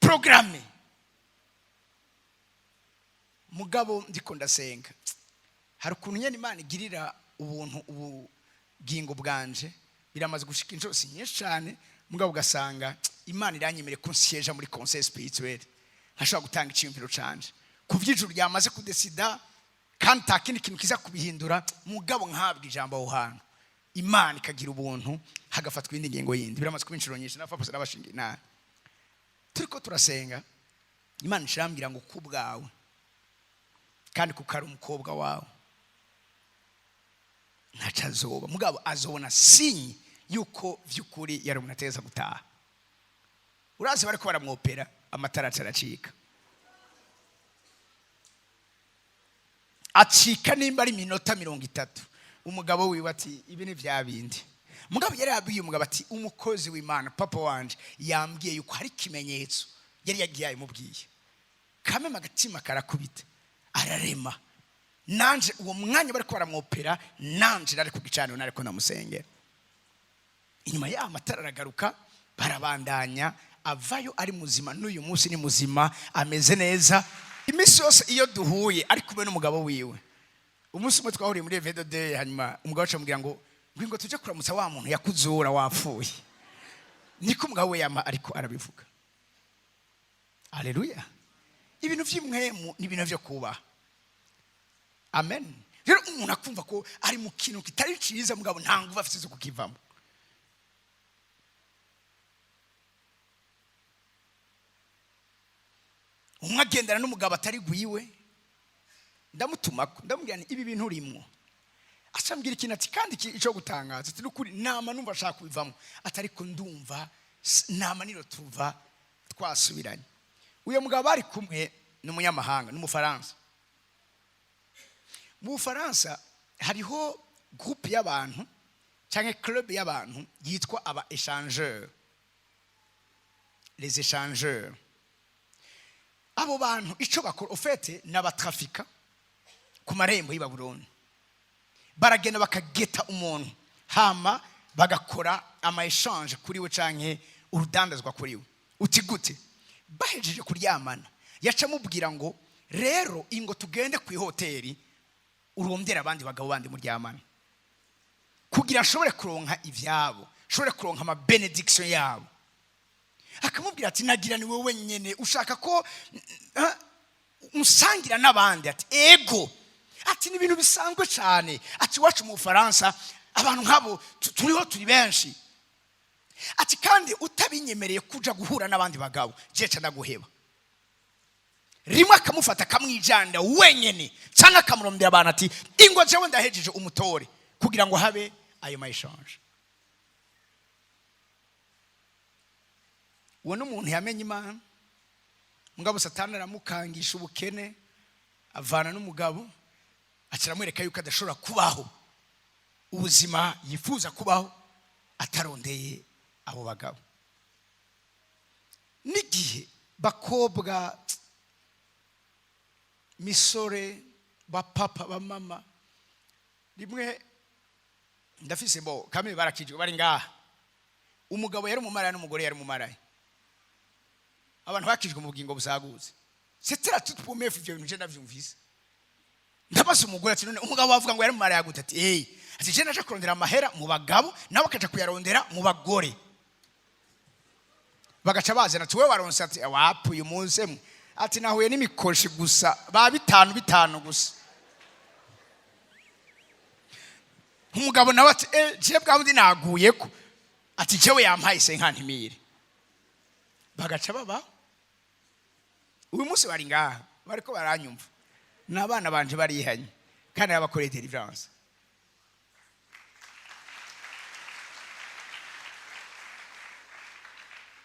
programme. Mugabo ndiko ndasenga, hari ukuntu nyene Imana igirira ubuntu ubugingo bwanje, biramaze gushika inshuro nyinshi cyane, mugabo ugasanga Imana iranyemere ko nsieja muri conseil spirituel, nkashobora gutanga icyumviro canje ku vy'ijuru ryamaze kudesida kandi takindi kintu kiza kubihindura, mugabo nkahabwa ijambo aho hantu Imana ikagira ubuntu hagafatwa indi ngingo yindi. Biramaze kuba inshuro nyinshi n'abapapa n'abashinga inama. Turiko turasenga, Imana ishambira ngo kubwawe kandi kukari umukobwa wawe ntaca azoba, mugabo azobona sinyi yuko vy'ukuri yari umunateza gutaha. Urazi bariko baramwopera amatara aracika, acika nimba ari minota 30. Umugabo wiwe ati ibi ni vya bindi. Mugabo yari yabwiye umugabo ati umukozi w'Imana papa wanje yambwiye yuko hari kimenyetso yari yagiye ayimubwiye. Kamema agatima karakubita ararema. Nanje uwo mwanya bariko baramwopera nanje nari kugicaniro nari ko namusengera. Inyuma ya amatara aragaruka barabandanya, avayo ari muzima, n'uyu munsi ni muzima ameze neza. Imisi yose iyo duhuye ari kumwe n'umugabo wiwe. Umunsi umwe twahuriye muri Evedo Day, hanyuma umugabo acamubwira ngo tuje kuramutsa wa muntu yakuzura wapfuye. Niko umugabo we yama ariko arabivuga. Haleluya. Ibintu vy'imwemu ni ibintu vyo kubaha. Amen. Rero umuntu akumva ko ari mu kintu kitari ciza, mugabo nta nguvu afite zo kukivamo. Umwagendana n'umugabo atari gwiwe, ndamutumako ndamubwira nti ibi bintu urimwo. Acambwira ikintu ati kandi ico gutangaza ati n'ukuri nama numva ashaka kubivamo, atari ko ndumva nama niro tuva twasubiranye. uyo mugabo bari kumwe n'umunyamahanga n'umufaransa. Mu Bufaransa hariho groupe y'abantu cyangwa club y'abantu yitwa aba échangeurs, les échangeurs. Abo bantu ico bakora ofete n'abatrafika ku marembo y'Ibabuloni, baragenda bakageta umuntu hama bagakora ama échange kuri we canke urudandazwa kuri we. Uti gute? Bahejeje kuryamana yaca mubwira ngo rero ingo tugende ku hoteli urondera abandi bagabo bandi muryamana kugira ashobore kuronka ivyabo, ashobore kuronka ama benediction yabo. Akamubwira ati nagira ni wewe nyene ushaka ko musangira n'abandi. Ati ego, ati ni ibintu bisanzwe cyane. Ati wacu mu Faransa abantu nkabo turiho turi benshi. Ati kandi utabinyemereye kuja guhura n'abandi bagabo jeca ndaguheba. Rimwe akamufata kamwijanda wenyene cyangwa akamurondera abantu ati ingo jewe ndahejeje umutore kugira ngo habe ayo mayishanje. Uwo n'umuntu yamenye Imana, mugabo Satani aramukangisha ubukene, avana n'umugabo aciramwereka yuko adashobora kubaho ubuzima yifuza kubaho atarondeye abo bagabo. N'igihe bakobwa, misore, bapapa, bamama, rimwe ndafise bo kamwe barakijwe bari ngaha, umugabo yari umumaraye n'umugore yari umumaraye, abantu bakijwe mu bugingo busaguze. C'était tout pour me faire une jeune avyumvise. Ndabaza umugore ati none umugabo bavuga ngo yari umumaraye gute? Ati ati je naje kurondera amahera mu bagabo nawe akaja kuyarondera mu bagore. Bagaca bazana ati we waronse. Ati wapuye umunsi mwe. Ati nahuye n'imikoshi gusa ba bitanu gusa. Umugabo nawe ati je bwabundi naguyeko. Ati jewe yampaye 50,000. Bagaca baba uyu munsi bari ngaha bariko baranyumva n'abana banje barihanye kandi abakoreye deliverance.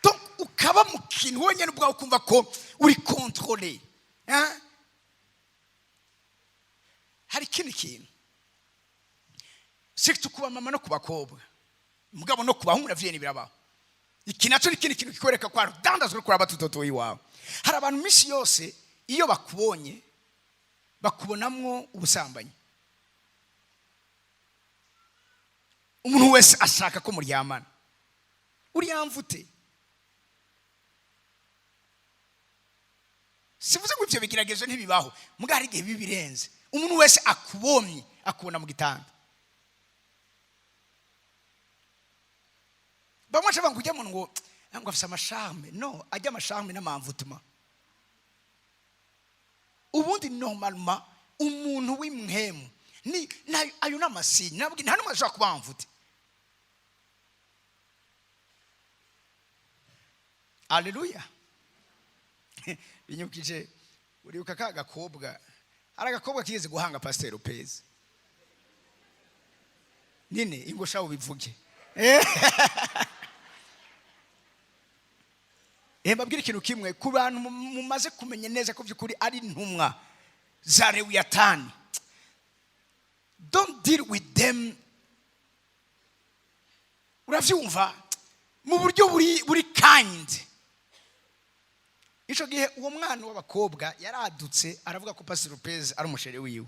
Donc ukaba mu kintu wonyene ubwawe ukumva ko uri contrôlé, hein? Hari ikindi kintu siktu kuba mama no kubakobwa mugabo no kubahungu navyene birabaho. Iki naco ni kintu kikwereka kwa rudandazwa kuri abatutoto iwawe. Hari abantu misi yose iyo bakubonye bakubonamwo ubusambanyi. Umuntu wese ashaka ko muryamana. Uri yamvute. Sivuze ngo ivyo bigeragezo ntibibaho, muga hari igihe bibirenze. Umuntu wese akubomye akubona mu gitanda. Bamwe cyangwa kujya mu ngo afise amasharme. No, ajya amasharme n'amamvutuma. Ubundi normalement umuntu w'imhemu ni ayo n'amasinyi nabwo nta numwe ashaka kubamvuta. Haleluya. Binyukije uri ukaka gakobwa. Ara gakobwa kigeze guhanga Pastor Lopez. Nine ingosha ubivuge. Mbabwira ikintu kimwe ku bantu mumaze kumenya neza ko byukuri ari ntumwa za Lewiyatani. Don't deal with them. Uravyumva mu buryo buri kind. Ico gihe uwo mwana w'abakobwa yaradutse aravuga ko Pastor Lopez ari umusheri wiwe.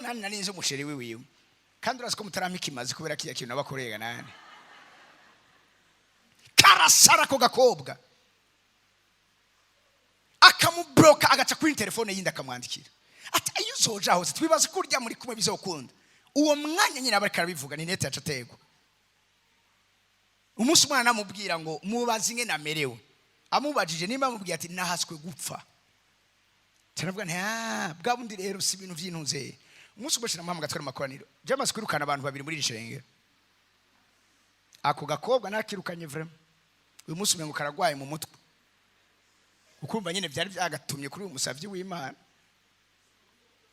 Nani narinze umusheri wiwe. Kandi urasiko mutaramika imaze kubera kiya kintu abakorega nani. Karasara ko gakobwa. Akamubloka agaca kuri telefone yindi akamwandikira. Ati ayo uzoja hose twibaza kurya muri kumwe bizokunda. Uwo mwanya nyine abareka bivuga ni nete yacategwa. Umunsi umwana namubwira ngo mubaze inge namerewe. Amubajije nimba amubwiye ati nahaswe gupfa. Taravuga nti bwabundi rero si ibintu vyintuze. Umunsi ubashira muhamwe gatwara makoraniro. Jamaze kwirukana abantu babiri muri rishenge. Ako gakobwa nakirukanye vraiment. Uyu munsi umengo karagwaye mu mutwe. Ukumva nyine byari byagatumye kuri uyu musavyi w'Imana.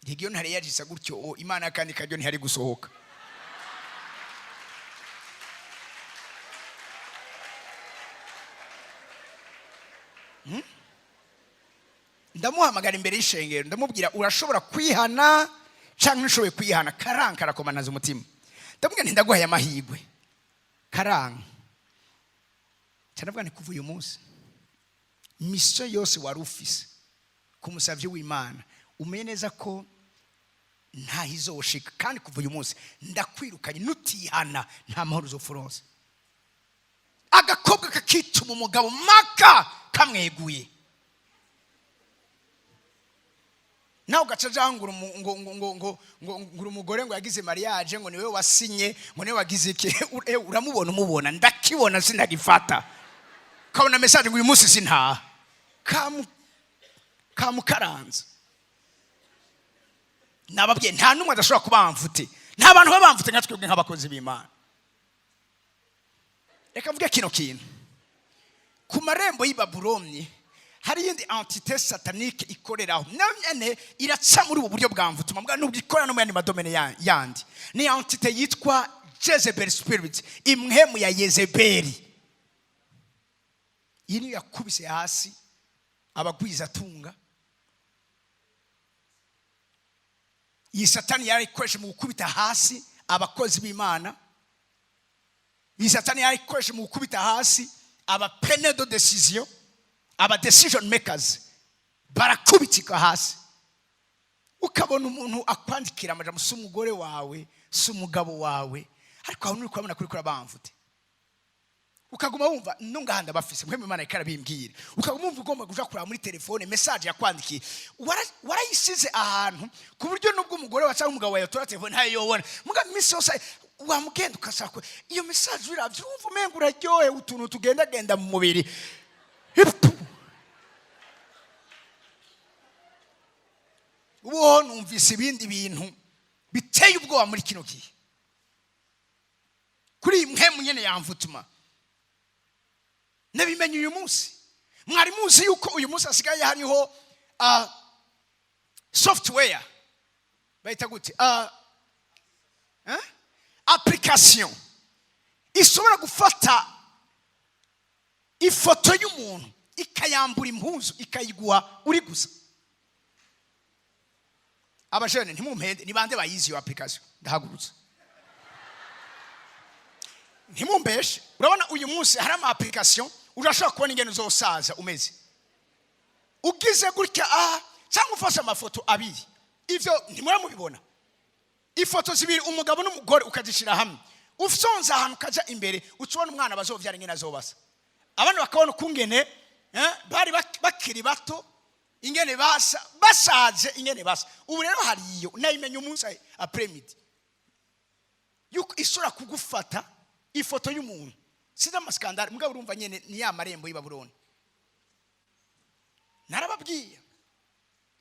Igiyo ntare yajisa gutyo Imana kandi kajyo ntihari gusohoka. ndamuhamagara imbere y'ishengero ndamubwira urashobora kwihana cyangwa ntushoboye kwihana. Karanka arakomanaza umutima. Ndamubwira nti ndaguhaye amahirwe. Karanka cyanavuga nti kuva uyu munsi mission yose wari ufise ku musavyi w'Imana umenye neza ko nta hizoshika, kandi kuva uyu munsi ndakwirukanye nutihana nta mahoro uzofuronse. Agakobwa kakituma umugabo maka kamweguye. Nawe gacajangura ngo umugore ngo yagize mariage ngo niwe wasinye ngo niwe wagize iki. Uramubona umubona ndakibona sindagifata. Kabona message ngo uyu munsi sinta kamukaranze. Nababwiye nta numwe adashobora kubamfute. Nta bantu babamfute nka twebwe nk'abakozi b'Imana. Reka mvuge kino kintu. Ku marembo y'i Babuloni hari yindi entité satanique ikoreraho. Nanyene iraca muri ubu buryo bwamvutuma mbwa nubwo ikora no mu yandi madomene yandi. Ni entité yitwa Jezebel spirit, imhemu ya Yezebeli. Yini yakubise hasi abagwiza tunga. Iyi satani yari ikoresha mu gukubita hasi abakozi b'Imana. Iyi satani yari ikoresha mu gukubita hasi aba preneurs de décision, aba decision makers. Barakubitika hasi. Ukabona umuntu akwandikira amajambo s'umugore wawe, s'umugabo wawe, ariko aho nuri kubona kuri bamvute. Ukaguma wumva ntungahanda bafise mweme Imana ikarabimbwira. Ukaguma wumva ugomba kuja kuraba muri telefone message yakwandikiye. Warayisize ahantu ku buryo nubwo umugore waca umugabo wawe yatora telefone ntayo yobona. Muga misi yose wamugenda ukasako iyo message uravye wumva umenga uraryohe utuntu tugenda mu mubiri. Uwo numvise ibindi bintu biteye ubwoba muri kino gihe. Kuri mwemu nyene yamvutuma. Nabimenye uyu munsi. Mwari muzi yuko uyu munsi asigaye hariho software bayita gute application ishobora gufata ifoto y'umuntu ikayambura impuzu ikayiguha uri gusa. Abajene ntimumpende nibande bayizi iyo application ndahagurutse. Ntimumbeshe urabona uyu munsi hari ama application urashaka kubona ingene uzosaza umeze. Ugize gutya cyangwa ufashe amafoto abiri. Ivyo ntimura mubibona. Ifoto zibiri umugabo n'umugore ukazishira hamwe. Ufsonza ahantu kaja imbere ucubona umwana bazovyara ingene azobasa. Abantu bakabona kungene bari bakiri bato ingene basaje ingene basa. Ubu rero hari iyo nayimenye umunsi après midi. Yuko isura kugufata ifoto y'umuntu. Sida maskandari mugabo urumva nyene ni ya marembo y'i Babuloni. Narababwiye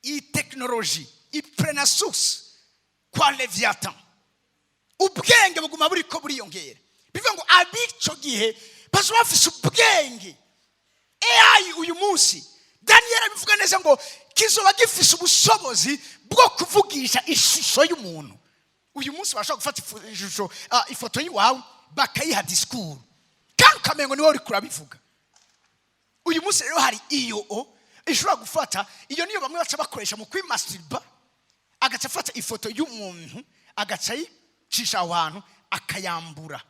iyi technology iprena source kwa Leviathan. Ubwenge buguma buri ko buriyongera. Bivuga ngo abico gihe bazo bafise ubwenge. AI uyu munsi Daniel bivuga neza ngo kizoba gifise ubushobozi bwo kuvugisha ishusho y'umuntu. Uyu munsi bashaka gufata ishusho ifoto yiwawe bakayiha discours. Kandi kamengo niwe uri kurabivuga. Uyu munsi rero hari iyo ishobora gufata iyo niyo bamwe baca bakoresha mu kwimasturba agaca afata ifoto y'umuntu agaca yicisha ahantu akayambura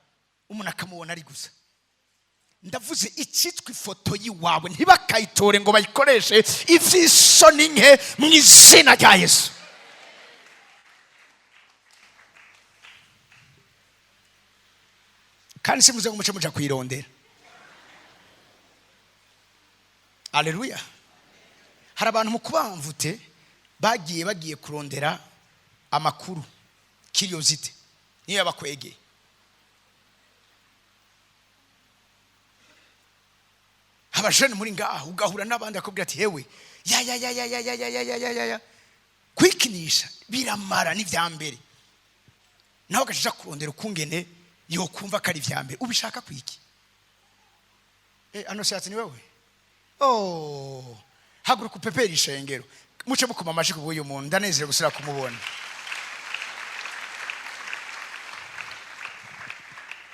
umuntu akamubona ari gusa. Ndavuze icyitwa ifoto yiwawe ntibakayitore ngo bayikoreshe ivy'isoni nke mu izina rya Yesu. Kandi simuze ngo muca kwirondera. Haleluya. Hari abantu mu kubamvute bagiye kurondera amakuru curiosity niyo yabakwegeye. Abajene muri ngaho ugahura n'abandi akubwira ati hewe ya kwikinisha biramara n'ivyambere. Naho gacija kurondera ukungene yo kumva kari vyambere ubishaka kwiki. Ano cyatsi ni wewe. Haguruka upepera ishengero muce mukoma amaji kubuye umuntu ndanezere gusira kumubona.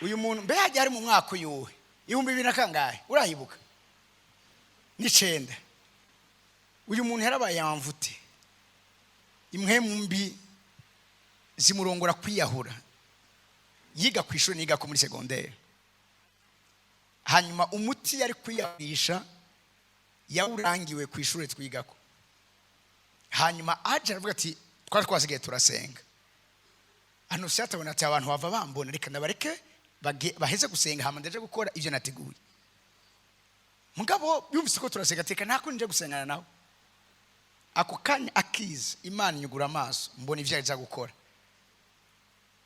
Uyu muntu mbe yaje ari mu mwaka yuwe 2000 kangahe urahibuka? Ni 9. uyu muntu yarabaye yamvute imwe mu mbi zimurongora kwiyahura yiga ku ishuri niga ko muri secondaire hanyuma umuti yari kwiyahurisha yawurangiwe ku ishuri twigako hanyuma aje aravuga ati twasigaye turasenga hano syatabona ati abantu bava bambona reka ndabareke baheze gusenga hama ndaje gukora ivyo nateguye mugabo yumvise ko turasenga teka ntako nje gusengana nawe ako kanya akiza Imana inyugura amaso mbona ivyo yaje gukora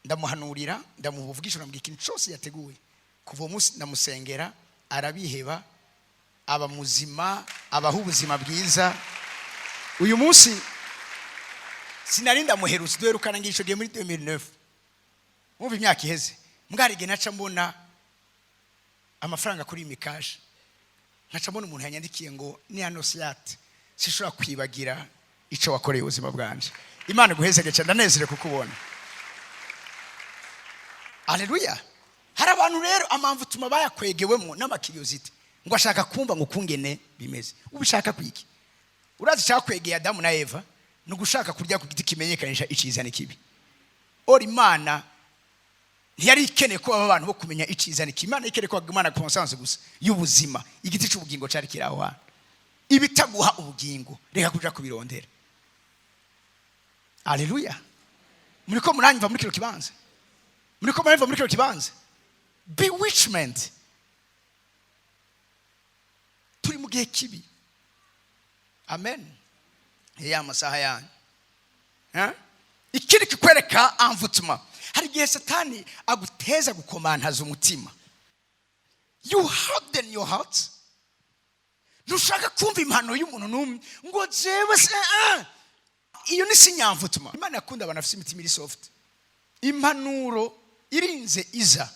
ndamuhanurira ndamuvugisha nambwira ikintu cyose yateguye kuva umunsi ndamusengera arabiheba aba muzima abaho ubuzima bwiza uyu munsi sinarinda muherutse duherukana ngisho giye muri 2009 umva imyaka iheze mwarige naca mbona amafaranga kuri imikaje naca mbona umuntu yanyandikiye ngo ni Anosiate sishobora kwibagira ico wakoreye ubuzima bwanje Imana guhezege cyane ndanezere kukubona Haleluya hari abantu rero amamvu tuma bayakwegewemo n'amakiriosity ngo ashaka kumva ngo kungene bimeze ubishaka kwiki urazi cyakwegeye Adamu na Eva no gushaka kurya ku giti kimenyekanisha iciza n'ikibi ori Imana ntiyari ikeneye ko aba bantu bo kumenya iciza n'ikibi Imana ikeneye ko Imana conscience gusa y'ubuzima igiti cy'ubugingo cyari kiraho ibitaguha ubugingo reka kuja kubirondera Haleluya muriko muranyumva muri kino kibanza muriko muranyumva muri kino kibanza bewitchment turi mu gihe kibi amen ya masaha yanyu ikiri kikwereka amvutuma hari gihe satani aguteza gukomantaza umutima you harden your heart nushaka kumva impano y'umuntu numwe ngo jewe iyo ni sinyamvutuma Imana yakunda abantu afite imitima iri soft impanuro irinze iza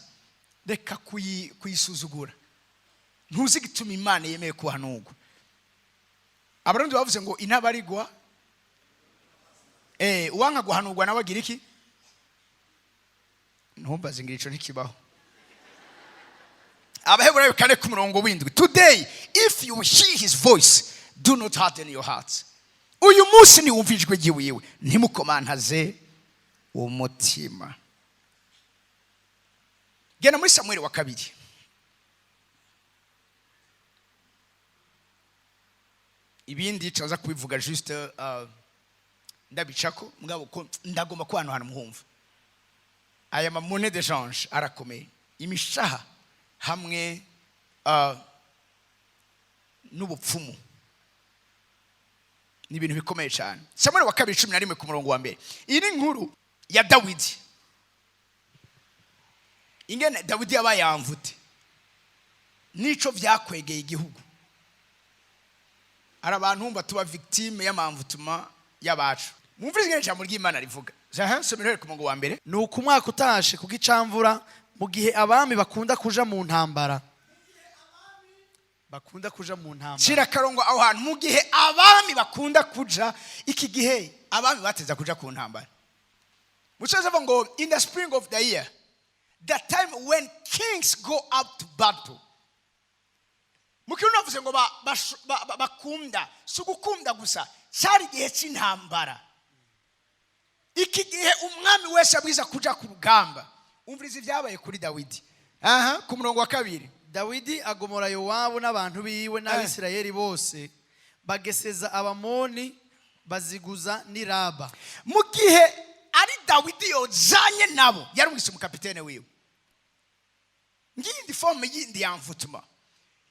reka kuyisuzugura ntuzi gituma Imana yemeye kuhanurwa abarundi bavuze ngo intabarigwa uwanga guhanurwa nawe agira iki ntumbaze ngira ico ntikibaho Abaheburayo 4:7 today if you hear his voice do not harden your hearts uyu munsi ni wumvijwe giwiwe ntimukomantaze umutima gena muri Samuel wa 2 ibindi cyaza kubivuga juste ndabicako mugabo ko ndagomba ko hano muhumva aya monnaie de change arakomeye imishaha hamwe n'ubupfumu ni ibintu bikomeye cyane Samuel wa 2:11 ku murongo wa mbere iyi ni nkuru ya Dawidi ingene Dawidi yabaye yamvute nico vyakwegeye igihugu arabantu mba tuba victime y'amamvutuma y'abacu mumvise ingene ijambo ry'Imana rivuga somero ku murongo wa mbere nuko umwaka utashe kugicamvura mu gihe abami bakunda kuja mu ntambara shira karongo aho hantu mu gihe abami bakunda kuja iki gihe abami bateza kuja ku ntambara mucaza ngo in the spring of the year the time when kings go up to battle mukiru navuze ngo bakunda sugukunda gusa cyari gihe cy'intambara iki gihe umwami wese abwiza kuja ku rugamba umvirize ibyabaye kuri Dawidi ku murongo wa 2 Dawidi agomora Yowabu n'abantu biwe n'Abisirayeli bose bageseza Abamoni baziguza n'Iraba mu gihe ari Dawidi yojanye nabo yari umwise umukapitene wiwe ngindi forme yindi yamvutuma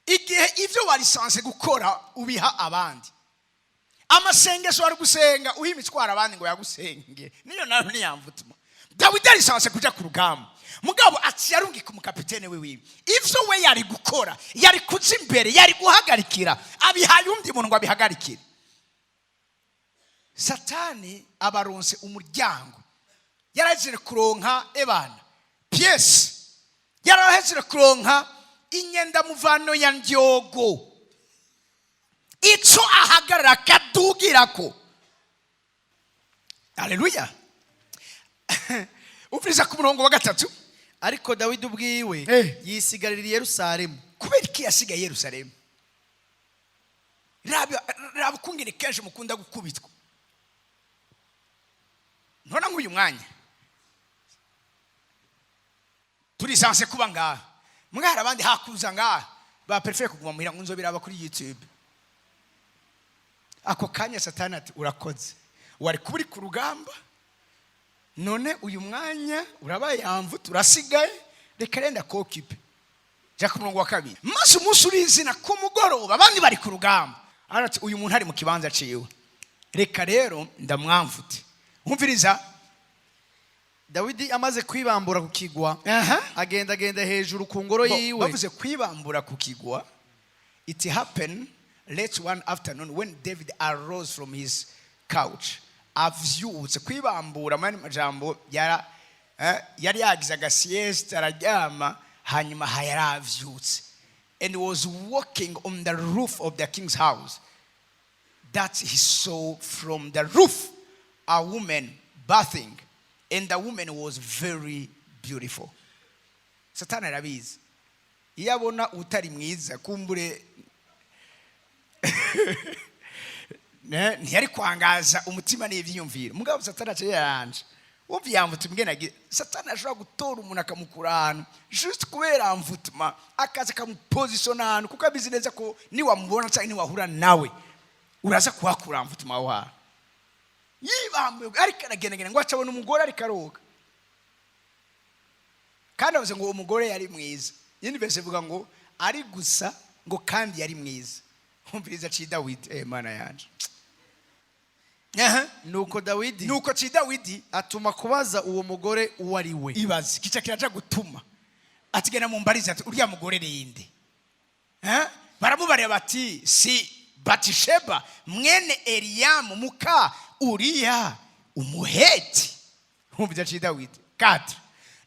igihe ivyo warisanse gukora ubiha abandi amasengesho ari gusenga uhimitwara abandi ngo yagusenge niyo nayo ntiyamvutuma Dawidi arisanse kuja ku rugamba mugabo ati yarungika umukapitene wiwe ivyo we yari gukora yari kuza imbere yari guhagarikira abihaye undi muntu ngo abihagarikire Satani abaronse umuryango yarajire kuronka ebana pièce yarahezire kuronka inyenda muvano ya ndyogo ico ahagarara kadugirako Haleluya ufiriza ku murongo wa 3 ariko Dawidi ubwiwe yisigarira Yerusalemu kubera iki yasigaye Yerusalemu raba kungene kenshi mukunda gukubitwa nona nk'uyu mwanya turisanse kuba ngaha mwari abandi hakuza ngaha ba prefer kuguma muhira ngo nzobiraba kuri YouTube. Ako kanya Satani ati urakoze wari kuburi ku rugamba none uyu mwanya urabaye yamvu turasigaye reka renda kokipe ja ku murongo wa kabiri maze umunsi urizina ku mugoroba abandi bari ku rugamba arati uyu muntu ari mu kibanza ciwe reka rero ndamwamvute umviriza. Dawidi amaze kwibambura ku kigwa agenda hejuru ku ngoro yiwe. Bavuze kwibambura ku kigwa, it happened late one afternoon when David arose from his couch. Avyutse kwibambura mani majambo yari yagize agasiesta araryama hanyuma hayaravyutse and was walking on the roof of the king's house. That he saw from the roof a woman bathing, and the woman was very beautiful. Satani arabizi iyo abona utari mwiza kumbure ntiyari kwangaza umutima n'ivyiyumviro mugabo Satani aciye yaranje umva yamvuta nagi Satani ashobora gutora umuntu akamukura ahantu just kubera amvutuma akaza kamuposition ahantu kuko abizi neza ko ni wamubona cyangwa ni wahura nawe uraza kuhakura amvutuma wawe yibamwe ariko aragendagenda ngo acabona umugore ariko aroga kandi avuze ngo umugore yari mwiza. Yindi verse ivuga ngo ari gusa ngo kandi yari mwiza. Umviriza ci Dawidi mana yanje. Nuko ci Dawidi atuma kubaza uwo mugore uwo ari we. Ibaze kica kiraja gutuma atigena mu mbariza ati uriya mugore rinde baramubarira bati si Batisheba mwene Eliamu muka Uriya umuheti. Umviriza ci Dawidi 4.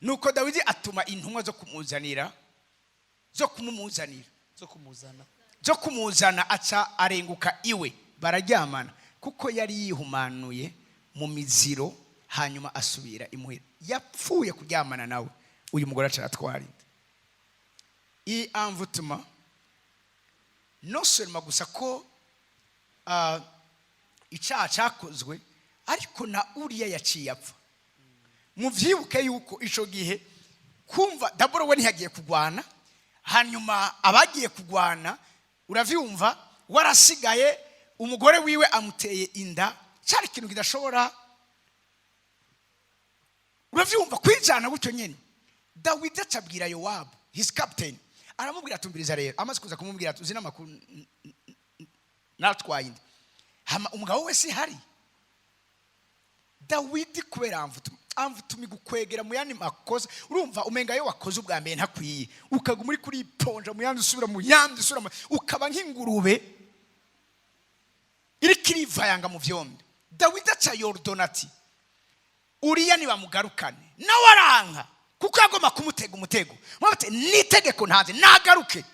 Nuko Dawidi atuma intumwa zo kumuzanira zo kumuzana aca arenguka iwe bararyamana kuko yari yihumanuye mu miziro hanyuma asubira imuhira yapfuye kuryamana nawe. Uyu mugore aca atwarinde i amvutuma no seulement gusa ko icyaha cyakozwe ariko na Uriya yaciye apfa. Muvyibuke yuko ico gihe kumva daboro we ntiyagiye kugwana hanyuma abagiye kugwana uravyumva warasigaye umugore wiwe amuteye inda cyari ikintu kidashobora uravyumva kwijana gutyo nyene. Dawidi acabwira Yowabu his captain aramubwira atumbiriza rero amaze kuza kumubwira ati uzina makuru natwaye indi hama umugabo we si hari. Dawidi kubera amvutumi gukwegera mu yandi makosa urumva umenga yo wakoze ubwa mbere ntakwiye ukaguma muri kuri ponja mu yandi usubira mu yandi usubira ukaba nk'ingurube iri kiriva yanga mu vyombe. Dawidi aca Yordonati Uriya ni bamugarukane nawe aranka kuko yagoma kumutega umutego mwabate nitegeko ntaze nagaruke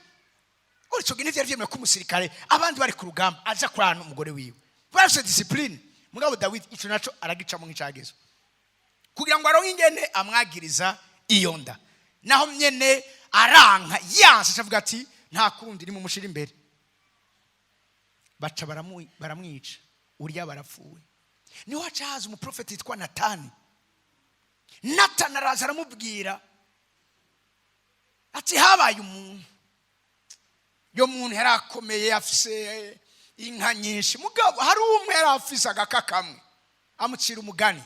urico gine vyari vyemeye ko umusirikare abandi bari ku rugamba aja kurana umugore wiwe barase discipline. Mugabo Dawidi ico naco aragica mu ngicagezo kugira ngo aronke ingene amwagiriza iyo nda naho nyene aranka yanse avuga ati nta kundi ni mu mushira imbere baca baramwica Uriya barapfuwe. Niho acaza umuprofeti yitwa Natani araza aramubwira ati habaye umuntu yo muntu yarakomeye afise inka nyinshi mugabo hari umwe yarafise agaka kamwe amucira umugani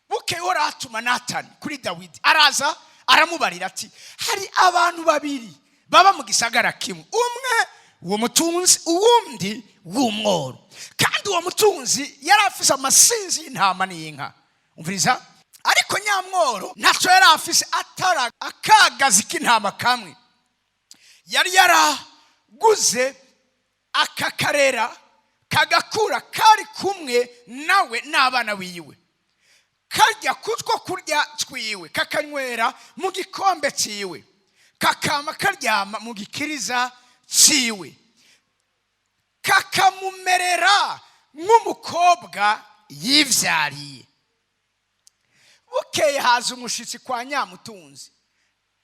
buke horatuma Natani kuri Dawidi araza aramubarira ati hari abantu babiri baba mu gisagara kimwe umwe uwo mutunzi uwundi w'umworo kandi uwo mutunzi yarafise amasinzi y'intama n'inka. Umviriza ariko nyamworo ntaco yarafise atara akagazi k'intama kamwe yari yaraguze akakarera kagakura kari kumwe nawe n'abana biwe karya kutwo kurya twiwe kakanywera mu gikombe ciwe kakama karyama mu gikiriza ciwe kakamumerera nk'umukobwa yivyariye. Bukeye haza umushitsi kwa nyamutunzi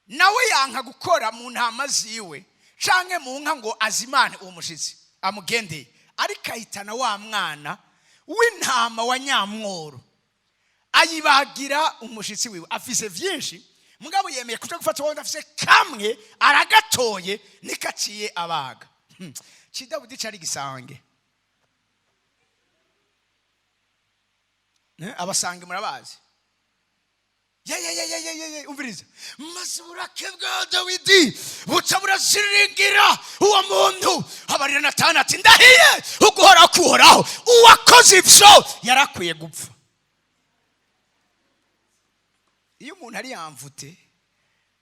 nawe yanka gukora mu ntama ziwe canke mu nka ngo azimane uwo mushitsi amugendeye, ariko ahitana wa mwana w'intama wa nyamworo ayibagira umushitsi wiwe. Afise vyinshi mugabo yemeye kuja gufata uwo afise kamwe aragatoye nikaciye abaga. Dawidi cari gisange. Abasange murabazi. Umviriza. Maze burake bwa Dawidi buca burasiringira uwo muntu abarira Natani ati ndahiye uguhora kuhoraho uwakoze ivyo yarakwiye gupfa. Iyo umuntu ari yamvute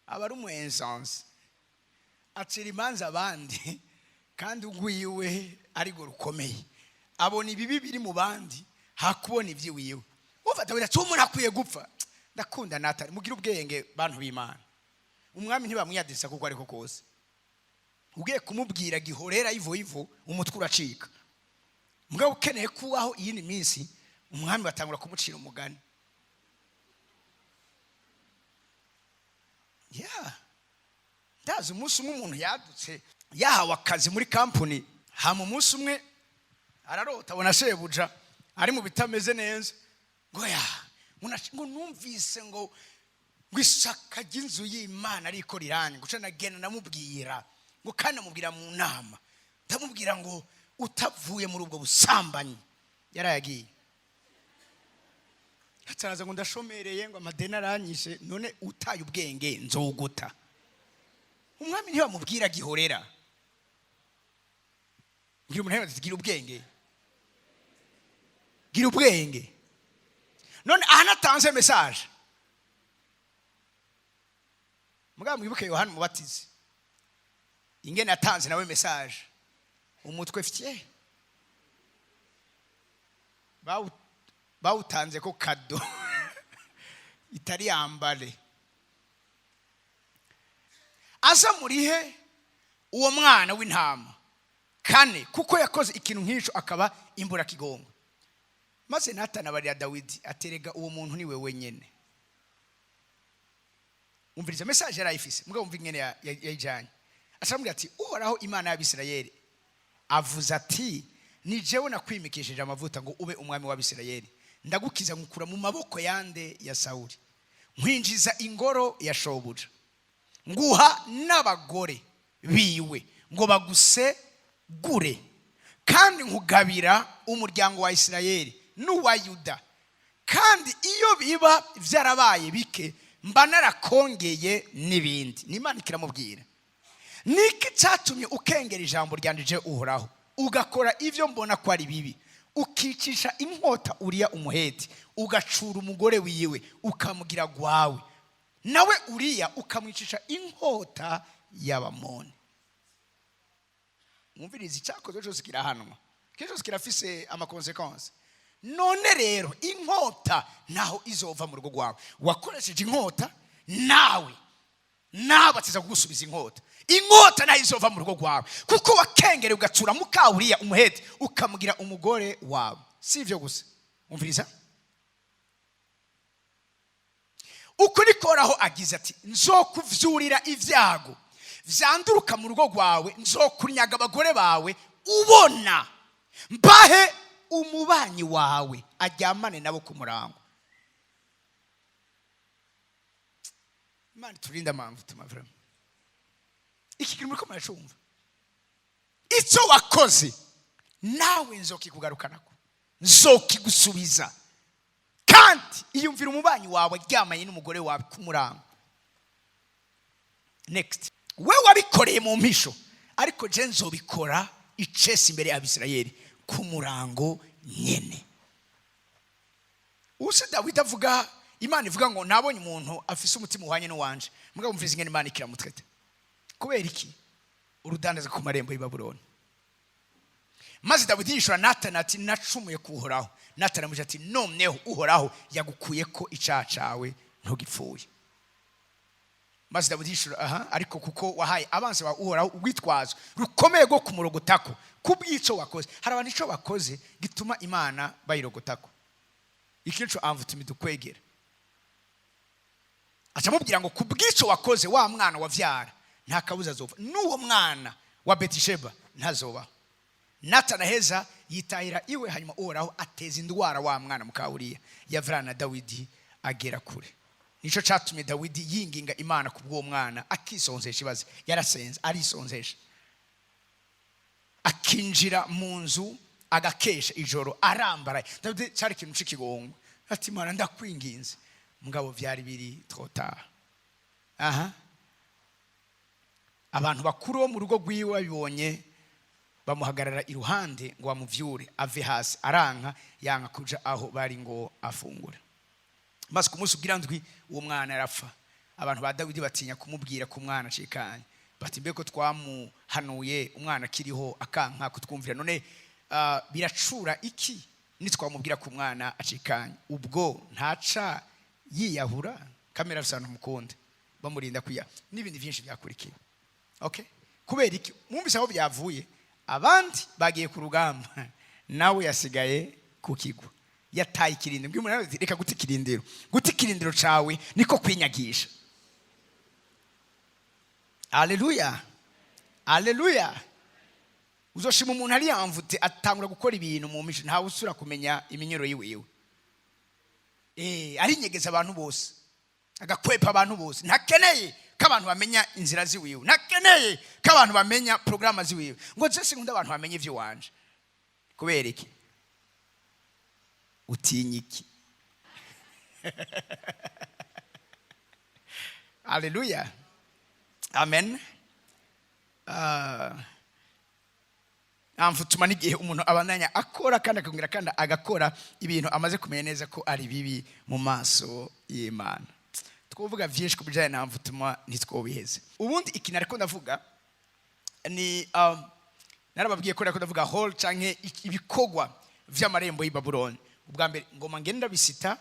aba ari umuensanse acira imanza abandi kandi ugwiwe ari go rukomeye abona ibibi biri mu bandi hakubona ivyiwiwe. Ufata wira umuntu akwiye gupfa. Ndakunda Natani mugira ubwenge bantu b'Imana. Umwami ntibamwiyadisa kuko ariko kose ugiye kumubwira gihorera ivo umutwe uracika. Mugabo ukeneye kubaho iyi ni minsi umwami batangura kumucira umugani. Ndazi umunsi umwe umuntu yadutse yahawe akazi muri kampani, hama umunsi umwe ararota abona shebuja ari mu bitameze neza ngo numvise ngo isaka ry'inzu y'Imana ariko riranye guca nagenda namubwira ngo kandi amubwira mu nama ndamubwira ngo utavuye muri ubwo busambanyi yarayagiye. Hataraza ngo ndashomereye ngo amadeni aranyishe none utaye ubwenge nzoguta. Umwami ntibamubwira gihorera. Ngira umuntu yavuze gira ubwenge. Gira ubwenge. None ahanatanze message. Mugabo mwibuke Yohana Mubatizi. Ingene atanze nawe message. Umutwe fye. Bawutanze ko kado. Itari yambale. Aza murihe uwo mwana w'intama kane kuko yakoze ikintu nk'ico akaba imbura kigongo. Maze Natani abarira Dawidi aterega uwo muntu ni wewe nyene. Umviriza message yarayifise mugabo umva ingene yayijanye. Ashamubwira ati uhoraho Imana y'Abisirayeli avuze ati ni jewe nakwimikishije amavuta ngo ube umwami w'Abisirayeli. Ndagukiza ngukura mu maboko yande ya Sauli. Nkwinjiza ingoro ya shobuja. Nguha n'abagore biwe ngo baguse gure kandi nkugabira umuryango wa Isirayeli n'uwa Yuda. Kandi iyo biba vyarabaye bike mba narakongeye n'ibindi. N'Imana ikiramubwira niki cyatumye ukengera ijambo ryandije uhoraho ugakora ivyo mbona ko ari bibi, ukicisha inkota Uriya umuheti ugacura umugore wiwe ukamugira gwawe, nawe Uriya ukamwicisha inkota y'Abamoni. Mwumvirize icyakoze cyose kirahanwa, cyose kirafise amakonsequence. None rero inkota naho izova mu rugo rwawe. Wakoresheje inkota nawe batiza kugusubiza inkota. Inkota naho izova mu rugo rwawe kuko wakengere ugacura muka Uriya umuheti ukamugira umugore wawe. Sivyo gusa. Umviriza. Ukuri koraho agize ati nzokuvyurira ivyago vyanduruka mu rugo rwawe, nzokunyaga abagore bawe ubona, mbahe umubanyi wawe ajyamane nabo ku murango. Imana turinda mpamvu tumavura. Iki kintu muriko muracumva. Icyo wakoze nawe nzokikugarukanako, nzokigusubiza. Kandi iyumvira umubanyi wawe aryamanye n'umugore wawe ku murango. Next. We wabikoreye mu mpisho ariko je nzobikora icese imbere y'Abisirayeli ku murango nyene. Use Dawidi avuga, Imana ivuga ngo nabonye umuntu afise umutima uhanye n'uwanje. Mugabo mvirize ingene Imana ikiramutwete. Kubera iki? Urudandaza ku marembo y'Ibabuloni. Maze Dawidi yishura Natani ati nacumuye kuhoraho. Natani amuje ati noneho uhoraho yagukuye ko icyaha cawe ntugipfuye. Maze Dawidi yishura ariko kuko wahaye abanse ba uhoraho ugwitwazo rukomeye go kumurogotako kubwico wakoze. Hari abantu ico bakoze gituma Imana bayirogotako. Ikintu amvutimi dukwegera. Acamubwira ngo kubwico wakoze wa mwana wavyara nta kabuza azova. Nuwo mwana wa Betisheba ntazoba. Natani aheza yitahira iwe, hanyuma Uhoraho ateza indwara wa mwana muka Uriya yavurana na Dawidi agera kure. Nico catumye Dawidi yinginga Imana kubwo mwana, akisonzesha ibaze, yarasenze arisonzesha, akinjira mu nzu agakesha ijoro arambaraye. Dawidi cyari ikintu cy'ikigongo, ati Imana ndakwinginze, mugabo vyari biri trota. Abantu bakuru bo mu rugo rwiwe babibonye, bamuhagarara iruhande ngo bamuvyure ave hasi, aranka, yanka kuja aho bari ngo afungura. Maze ku munsi ugira ndwi uwo mwana arapfa. Abantu ba Dawidi batinya kumubwira ku mwana acikanye, bati mbeko twamuhanuye umwana kiriho akanka kutwumvira, none biracura iki nitwamubwira ku mwana acikanye? Ubwo ntaca yiyahura, kamera rusana mukunde bamurinda kwiya, n'ibindi byinshi byakurikiye. Okay, kubera iki? Mwumvise aho byavuye, abandi bagiye ku rugamba, nawe yasigaye ku kigo, yataye ikirindiro. Mbwira reka guta ikirindiro, guta ikirindiro cawe niko kwinyagisha. Haleluya, haleluya. Uzoshima umuntu ari yamvute atangura gukora ibintu mu misho, ntawe usura kumenya iminyoro yiwewe. Ari nyegeza abantu bose, agakwepa abantu bose, ntakeneye k'abantu bamenya inzira ziwiwe, ntakeneye k'abantu bamenya programa ziwiwe, ngo zese ngunda abantu bamenye ivyo wanje. Kubera iki? Utinyiki. Haleluya, amen. Amfutuma n'igihe umuntu abandanya akora kandi akongera kandi agakora ibintu amaze kumenya neza ko ari bibi mu maso y'Imana. Twovuga vyinshi ku bijanye na mfutuma ntitwobiheze. Ubundi ikintu ariko ndavuga ni narababwiye ko ndavuga hall canke ibikogwa vy'amarembo y'i Babuloni. Ubwa mbere ngoma ngenda bisita,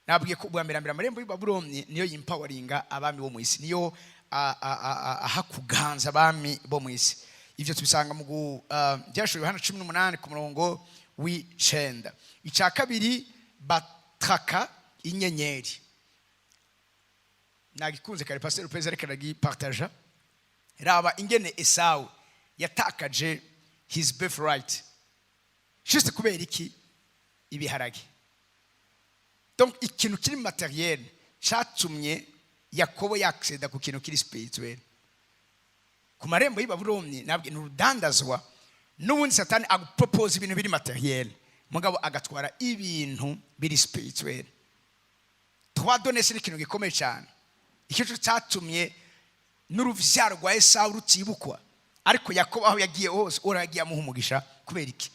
nababwiye ko ubwa mbere amarembo y'i Babuloni niyo yimpawaringa abami bo mu isi, niyo ahakuganza abami bo mu isi. Ivyo tubisanga mu byashuri Yohana 18 ku murongo w'icenda. Ica kabiri batraka inyenyeri, nagikunze kare pasteur Peza reka nagipartager. Raba ingene Esau yatakaje his birthright juste kubera iki? Ibiharage. Donc ikintu kiri materiel catumye Yakobo yakseda ku kintu kiri spirituel. Ku marembo y'i Babuloni nabwe n'urudandazwa, n'ubundi Satani agupropose ibintu biri materiel, mugabo agatwara ibintu biri spirituel. Twadonese n'ikintu gikomeye cyane, ikico catumye n'uruvyaro rwa Esau rutibukwa, ariko Yakobo aho yagiye hose uragiye amuhumugisha. Kubera iki?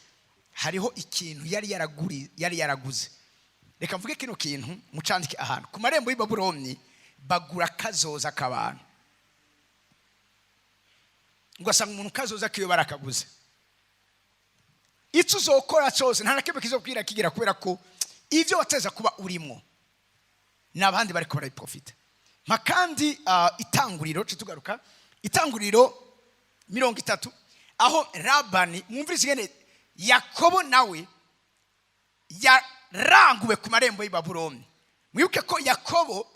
Hariho ikintu yari yaraguze. Reka mvuge kino kintu mucandike ahantu. Ku marembo y'i Babuloni bagura kazoza k'abantu, ugasanga umuntu kazoza kiyo barakaguze. Icyo uzokora cyose nta nakimwe kizobwira kigira, kubera ko ivyo wateza kuba urimo n'abandi bariko barayiprofita. Makandi itanguriro tugaruka itanguriro 30 aho Labani, mwumvise ngene Yakobo nawe yaranguwe ku marembo y'i Babuloni. Mwibuke ko Yakobo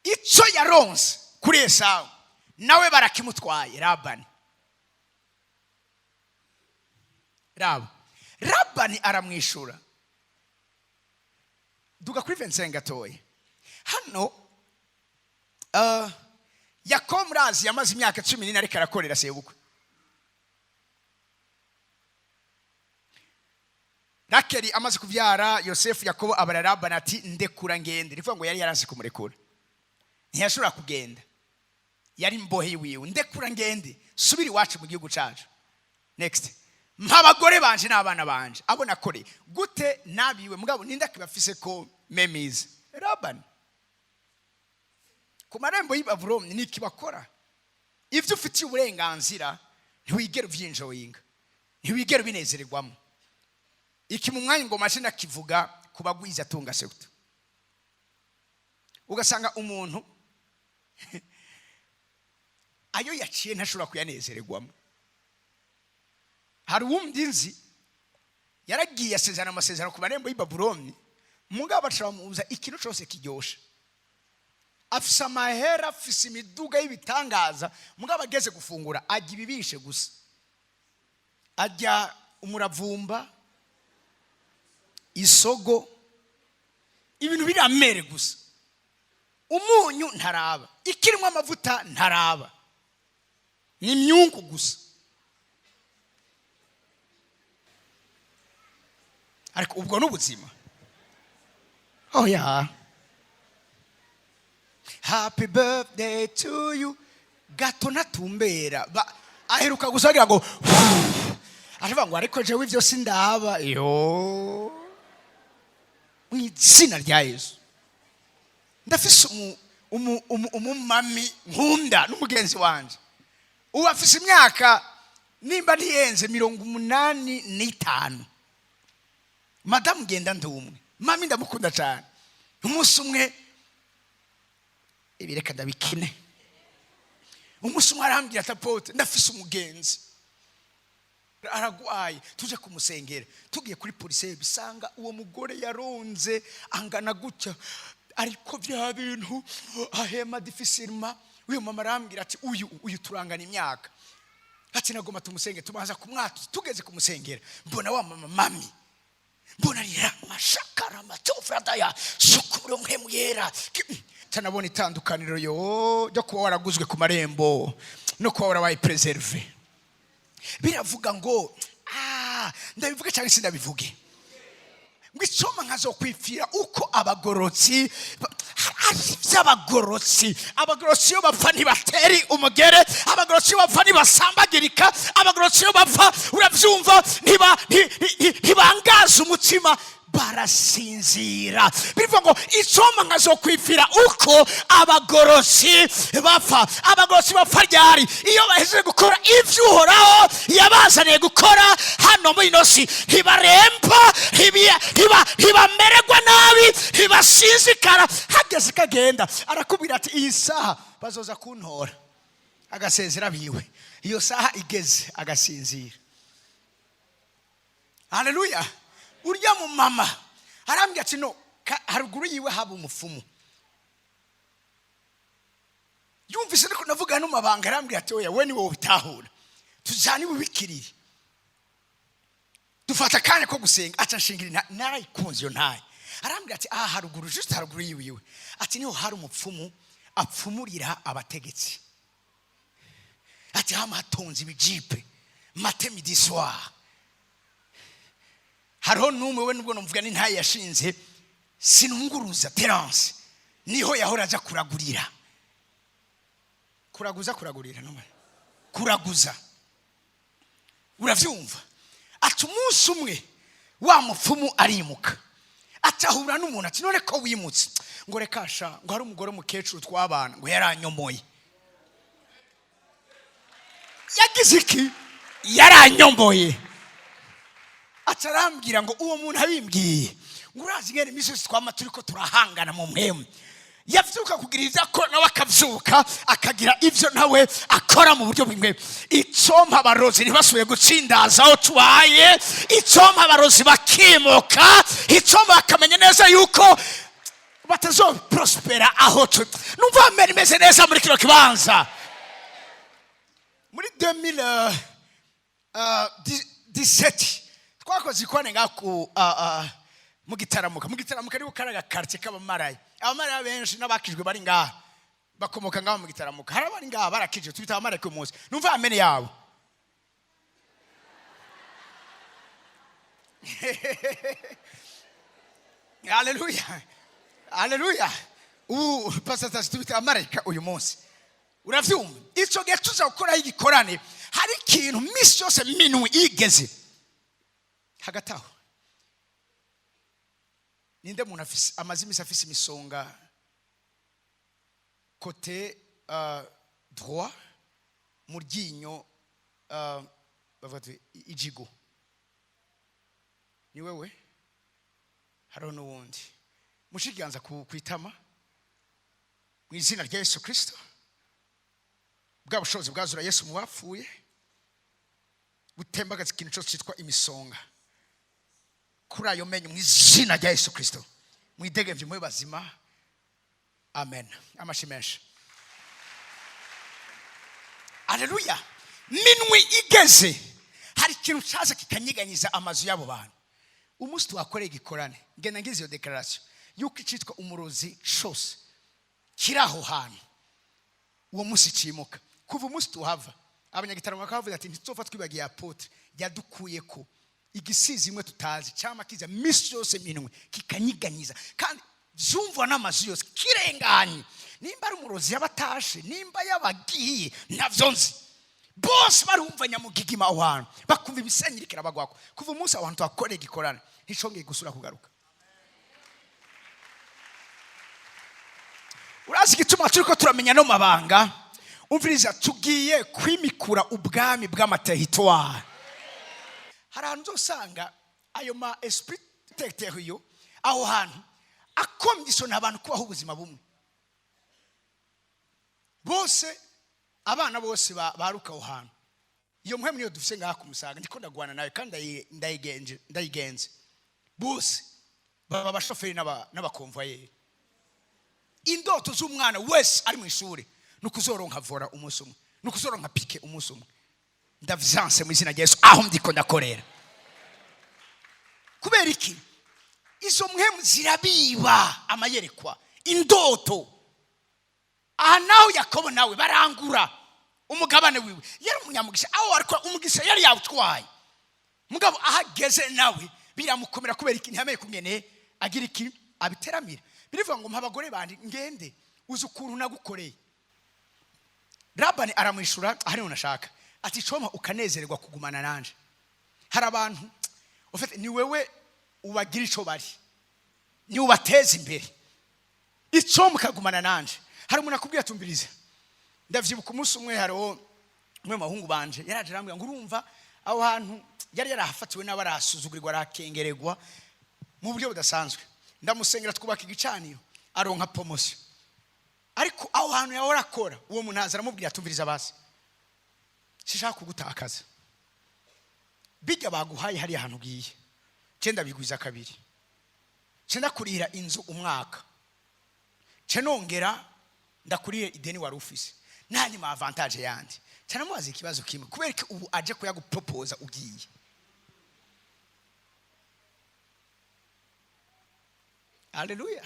ico yaronse kuri Esau nawe barakimutwaye Labani. Labani aramwishura. Duga kuri 25 gatoye. Hano Yakobo murazi yamaze imyaka 14 ariko arakorera sebukwe. Rakeli amaze kuvyara Yosefu, Yakobo abara Labani ati ndekura ngende. Rivuga ngo yari yaranse kumurekura, ntiyashobora kugenda, yari mbohe wiwe. Ndekura ngende subiri wacu mu gihugu cacu. Next, mpabagore banje n'abana banje abo nakore gute nabiwe, mugabo ninda kibafise ko memize. Labani ku marembo y'i Babuloni niki bakora? Ivyo ufitiye uburenganzira ntiwigera uvyinjoyinga, ntiwigera binezererwamo. Iki mu mwanya ngo mashina kivuga kubagwiza atunga sekto, ugasanga umuntu ayo yaciye ntashobora kuyanezererwamo. Hari uwumdinzi yaragiye asezerana amasezerano ku marembo y'i Babuloni, mugabo bashiramuza ikintu cyose kiryosha. afise amahera afise imiduga y'ibitangaza mugabo ageze gufungura ajya ibibishe gusa ajya umuravumba isogo ibintu biramere gusa umunyu ntaraba ikirimo amavuta ntaraba ni imyungu gusa ariko ubwo n'ubuzima yeah. Happy birthday to you gato natumbera aheruka gusagira ngo aravuga ngo ariko jewe ivyo sindaba yo mw'izina rya Yesu ndafise umumami nkunda n'umugenzi wanje ubu afise imyaka nimba ntiyenze 85 madamu genda ndumwe mami ndamukunda cyane umunsi umwe ibireka ndabikine umunsi umwe arambwira atapote ndafise umugenzi aragwaye tuje kumusengera tugiye kuri polisi bisanga uwo mugore yaronze angana gutya ariko bya bintu ahema difficilement uyu mama arambwira ati uyu turangana imyaka ati nagoma tumusenge tubanza kumwatu tugeze kumusengera mbona wa mama mami mbona rira mashakara matofrada ya shukuru nkemu yera tanabona itandukaniro yo kuba waraguzwe ku marembo no kuba warabaye preserve biravuga ngo ndabivuga cyane sindabivuge ngo icoma nkazokwipfira uko abagorotsi abagorotsi yo bapfa ntibateri umugere abagorotsi yo bapfa ntibasambagirika abagorotsi yo bapfa uravyumva ntibangaza umutima barasinzira bivuga ngo icoma nkazokwipfira uko abagorotsi bapfa ryari iyo baheze gukora ivyo uhoraho yabazaniye gukora hano muri nosi ntibaremba ntibamererwa nabi ntibasinzikara hageze kagenda arakubwira ati iyi saha bazoza kuntora agasezera biwe iyo saha igeze agasinzira haleluya urya mu mama arambye ati no haruguru yiwe haba umufumu yumvise niko navuga no mabanga arambye ati oya we ni wowe bitahura tujani bubikirire dufata kane ko gusenga aca nshingira narayikunze yo ntaye arambye ati haruguru just haruguru yiwe ati niho hari umupfumu apfumurira abategetsi ati hama hatonze ibijipe matemi d'histoire hariho n'umwe we nubwo numvuga ni ntaye yashinze sinunguruza Terence niho yahora aja kuragurira kuraguza uravyumva ati umunsi umwe wa mupfumu arimuka atahura n'umuntu ati none ko wimutse ngo rekasha ngo hari umugore mukecuru twabana ngo yaranyomoye yagize iki yaranyomboye atarambwira ngo uwo muntu abimbwiye ngo urazi ngene imisozi twama turiko turahangana mu mpemu yavyuka kugiriza ko nawe akavyuka akagira ivyo nawe akora mu buryo bimwe icompa abarozi ntibasubiye gutsindaza aho tubaye icompa abarozi bakimuka icompa bakamenya neza yuko batazoprospera aho numva mbere imeze neza muri kino kibanza muri 2017 twakoze ikone ngaku mu gitaramuka ari gukaraga quartier k'abamarayi abamarayi benshi n'abakijwe bari ngaha bakomoka ngaho mu gitaramuka hari abari ngaha barakije tubita abamarayi ku munsi numva amene yabo haleluya pastor tubita abamarayi uyu munsi uravyumva ico gihe tuza gukora igikorane hari ikintu misi yose minwe igeze hagati aho ninde muntu amazimisi afise imisonga côté droit mu ryinyo bavate ijigo ni wewe haro n'uwundi mushiganza kwitama mu izina rya Yesu Kristo bwa bushobozi bwazura Yesu mu bapfuye butembagaza ikintu cyose cyitwa imisonga kuri ayo menyo mu izina rya Yesu Kristo mwidegevye mwe bazima amen. Amashi menshi. Haleluya. Minwi igeze, hari ikintu cyaza kikanyiganyiza amazu y'abo bantu. Umunsi twakoreye igikorane, ngenda ngize iyo declaration yuko icitwa umurozi cyose kiraho hantu, uwo munsi cimuka. Kuva umunsi tuhava, abanyagitaramo bakavuga ati ntitsofa twibagiye apotre yadukuye ko igisizi imwe tutazi cyama kiza misi yose minwe kikanyiganyiza kandi zumva n'amazu yose kirenganye. Nimba ari umurozi yabatashe, nimba yabagiye navyo nzi, bose barumva nyamugigima aho hantu bakumva ibisenyirikira bagwako. Kuva umunsi abantu twakoreye igikorane ntishongeye gusura kugaruka. Urazi gituma turiko turamenya no mabanga, umviriza tugiye kwimikura ubwami bw'amaterritoire. Harantu usanga ayo ma esprit territoriaux aho hantu akomdisona abantu kubaho ubuzima bumwe. Bose abana bose baruka aho hantu. Iyo muhemu niyo dufise ngaha kumusaga ndiko ndagwana nawe kandi ndayigenze. Bose baba bashoferi n'abakonvoyeri. Indoto z'umwana wese ari mu ishuri nukuzoronka vora umunsi umwe, nukuzoronka pike umunsi umwe. Ndavyanse mu izina rya Yesu aho ndiko ndakorera. Kubera iki? Izo muhemu zirabiba amayerekwa, indoto. Aha naho Yakobo nawe barangura umugabane wiwe. Yari umunyamugisha aho ariko umugisha yari yawutwaye. Mugabo ahageze nawe biramukomera kubera iki ntiyamenye kumene agira iki abiteramira. Birivuga ngo mpabagore bandi ngende uzi ukuntu nagukoreye. Labani aramwishura ahari unashaka ati coma ukanezererwa kugumana nanje. Hari abantu ufite ni wewe ubagira ico bari, ni ubateza imbere, ico mukagumana nanje. Hari umuntu akubwiye tumbirize, ndavyibuka umunsi umwe hariho umwe mahungu banje yaraje arambwira ngo urumva aho hantu yari yarahafatiwe n'abarasuzugurirwa arakengererwa mu buryo budasanzwe. Ndamusengera twubaka igicaniro aronka promotion. Ariko aho hantu yahora akora uwo muntu azaramubwira tumviriza basi, sishaka kugutakaza, bijya baguhaye hari ahantu ugiye cenda bigwiza kabiri, cenda kurira inzu umwaka, cenongera ndakuriye ideni wari ufise nani ma avantage yandi. Cyanamubaza ikibazo kimwe kubera ko ubu aje kuyagupropose ugiye. Haleluya.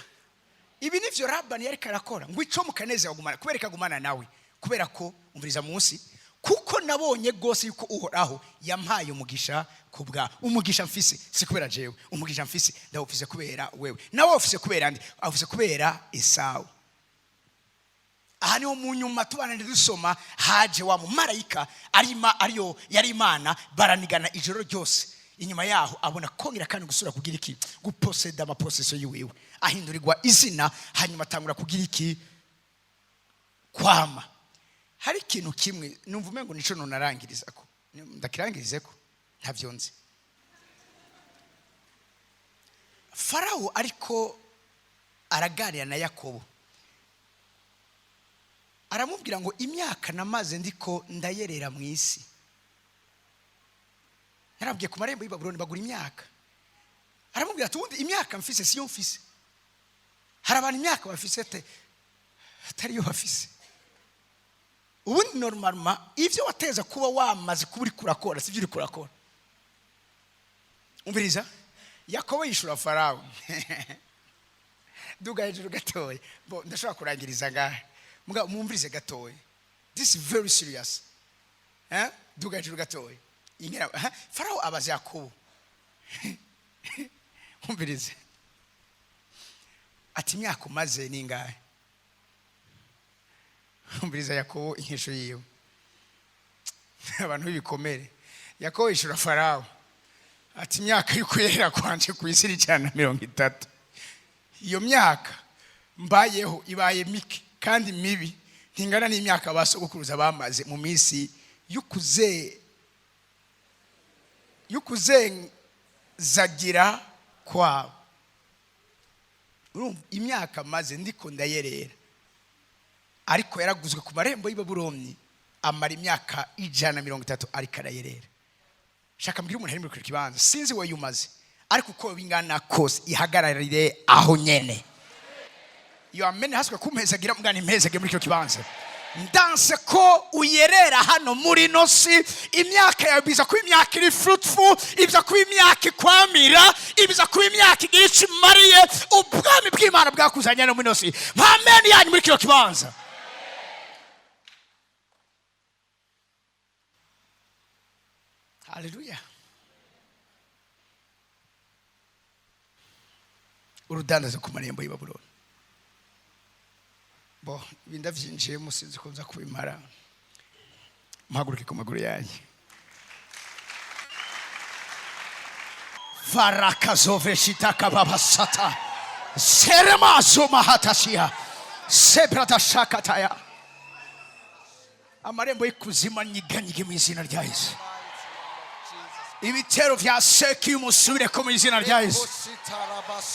Ibi nivyo Labani yari karakora ngo ico mukaneze wagumana kubera kagumana nawe, kubera ko umviriza munsi kuko nabonye gose yuko uhoraho yampaye umugisha kubwa umugisha mfise si kubera jewe, umugisha mfise ndawufise kubera wewe, nawe ufise kubera ndi afise kubera Esau. Aha niho mu nyuma tubana dusoma haje wa mu marayika ariyo yari Imana baranigana ijoro ryose. Inyuma yaho abona kongera kandi gusura kugira iki guposeda amapossession yiwe, ahindurirwa izina hanyuma atangura kugira iki kwama. Hari ikintu kimwe numva umengo nico nonarangirizako, ndakirangirizeko ntavyo nzi. Farao ariko araganira na Yakobo aramubwira ngo imyaka namaze ndiko ndayerera mu isi. Yarabwiye ku marembo y'Ibabuloni bagura imyaka. Aramubwira ati ubundi imyaka mfise siyo mfise. Hari abantu imyaka bafise atari yo bafise. Ubundi normalement ivyo wateza kuba wamaze kuburi kurakora sivyo uri kurakora. Umviriza Yakobo yishura Farao. Duga hejuru gatoya. Bo ndashaka kurangiriza ngahe. Muga mumvirize gatoya. This is very serious. Duga hejuru gatoya. Ingera Farao abaza Yakobo. Umvirize. Ati imyaka umaze ningahe? Umviriza Yakobo inkesho yiwe. Abantu bibikomere. Yakobo yishura Farao. Ati imyaka y'ukuyera kwanje ku isi iri cyane 30. Iyo myaka mbayeho ibaye mike kandi mibi ntingana n'imyaka basogokuruza bamaze mu minsi yukuzenzagira kwabo. Imyaka maze ndiko ndayerera, ariko yaraguzwe ku marembo y'Ibabuloni amara imyaka 130 ariko arayerera. Shaka mbwira umuntu ari muri kibanza sinzi we yumaze, ariko uko bingana kose ihagararire aho nyene. amen haswe kumpezagira mugani mpezage muri cyo kibanza ndanse ko uyerera hano muri nosi imyaka yawe biza kuba imyaka iri fruitful ibiza kuba imyaka ikwamira ibiza kuba imyaka igira icyo imariye ubwami bw'Imana bwakuzanye no muri nosi amen yanyu muri cyo kibanza. Hallelujah. Urudandaza ku marembo y'i Babuloni. Bo ibinda vyinjiye musinzi ko nza kubimara. Muhaguruke ku maguru yanyu. Farakazove shitaka babasata. Seremazo mahatashia. Sebrata shakataya. Amarembo y'ikuzima nyiganyige mu izina rya Yesu. Ibitero vya seki umusubire ko mu izina rya Yesu.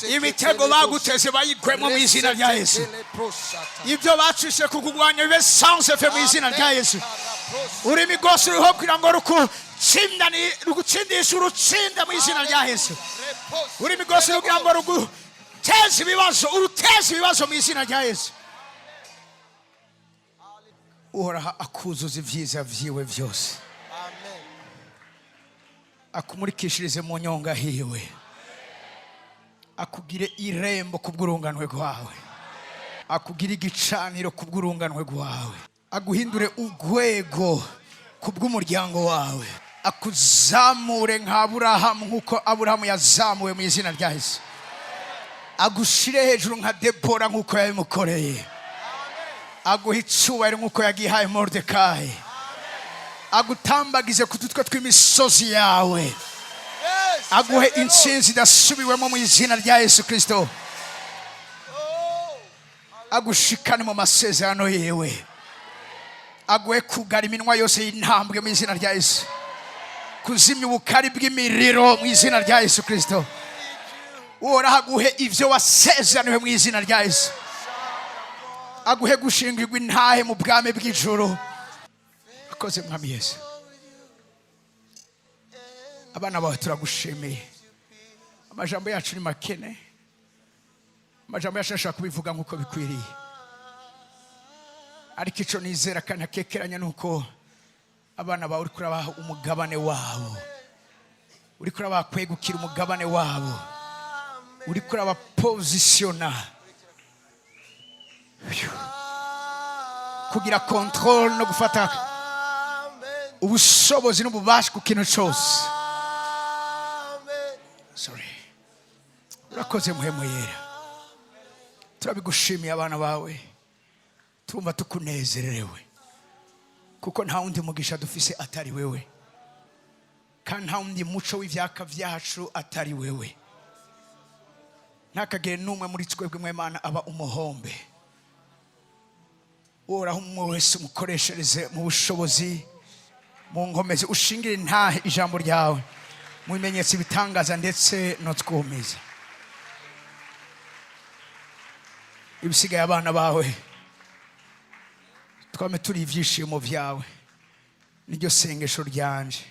Imitego baguteze bayigwemo mu izina rya Yesu. Ibyo bacishe kugugwanya bibe sans effet mu izina rya Yesu. Uri migose uriho kugira ngo rugutsindisha urutsinda mu izina rya Yesu. Uri migose kugira ngo ruguteze ibibazo uruteze ibibazo mu izina rya Yesu. Uhoraho akuzuza ivyiza vyiwe vyose. Akumurikishirize mu nyonga hiwe. Akugire irembo kubw'urunganwe rwawe. Akugire igicaniro kubw'urunganwe rwawe. Aguhindure urwego kubw'umuryango wawe. Akuzamure nka Aburahamu nkuko Aburahamu yazamuwe mu izina rya Yesu. Agushire hejuru nka Debora nkuko yabimukoreye. Aguha icyubahiro nkuko yagihaye Moridekayi. Agutambagize ku dutwe tw'imisozi yawe. Aguhe intsinzi idasubiwemo mu izina rya Yesu Kristo. Agushikane mu masezerano yewe. Aguhe kugara iminwa yose y'intambwe mu izina rya Yesu. Kuzimya ubukari bw'imiriro mu izina rya Yesu Kristo. Uhoraho aguhe ivyo wasezeraniwe mu izina rya Yesu. Aguhe gushingirwa intahe mu bwami bw'ijuru. Akoze mwami Yesu. Abana bawe turagushimiye. Amajambo yacu ni makene. Amajambo yacu ashaka kubivuga nkuko bikwiriye. Ariko ico nizera kandi akekeranya nuko abana bawe uri kurabaha umugabane wabo. Uri kurabaha kwegukira umugabane wabo. Uri kuraba positiona. Kugira control no gufata ubushobozi n'ububasha ku kintu cyose. Sorry. Urakoze muhemu yera. Turabigushimiye abana bawe. Tumva tukunezererewe. Kuko nta wundi mugisha dufise atari wewe. Kandi nta wundi muco w'ivyaka vyacu atari wewe. Ntakagire n'umwe muri twebwe mw'Imana aba umuhombe. Uhoraho umwe wese umukoreshereze mu bushobozi mu nkomezi ushingire ntahe ijambo ryawe mu bimenyetso bitangaza ndetse no twumiza. Ibisigaye abana bawe twame turi ivyishimo vyawe. Niryo sengesho ryanje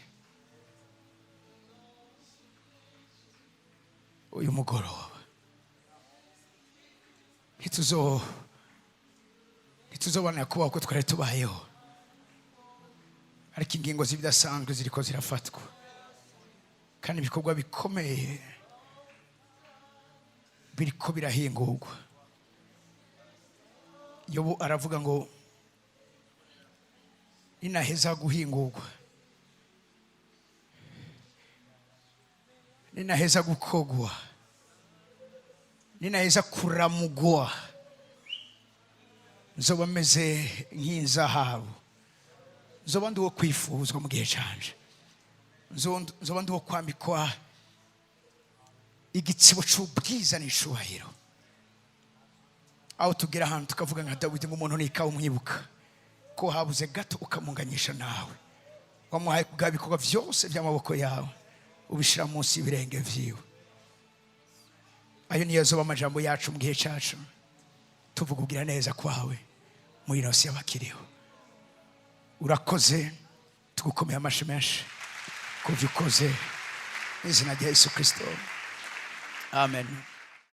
uyu mugoroba. Ntituzobona kubaho ko twari tubayeho. Ariko ingingo z'ibidasanzwe ziriko zirafatwa. Kandi ibikorwa bikomeye biriko birahingurwa. Yobu aravuga ngo ninaheza guhingurwa, ninaheza gukogwa, ninaheza kuramugwa, nzoba meze nk'inzahabu. Nzoba ndi wo kwifuzwa mu gihe canje. Nzoba ndi wo kwambikwa igitsibo c'ubwiza n'icubahiro. Aho tugera ahantu tukavuga nka Dawidi ngo umuntu nikawe umwibuka ko habuze gato ukamunganyisha nawe. Wamuhaye bwa bikorwa vyose by'amaboko yawe ubishira munsi y'ibirenge vyiwe. Ayo niyo zoba amajambo yacu mu gihe cacu. Tuvuga ugira neza kwawe muri nosi y'abakiriho. Urakoze tugukomeye amashi menshi kuvyo ukoze mu izina rya Yesu Kristo. Amen.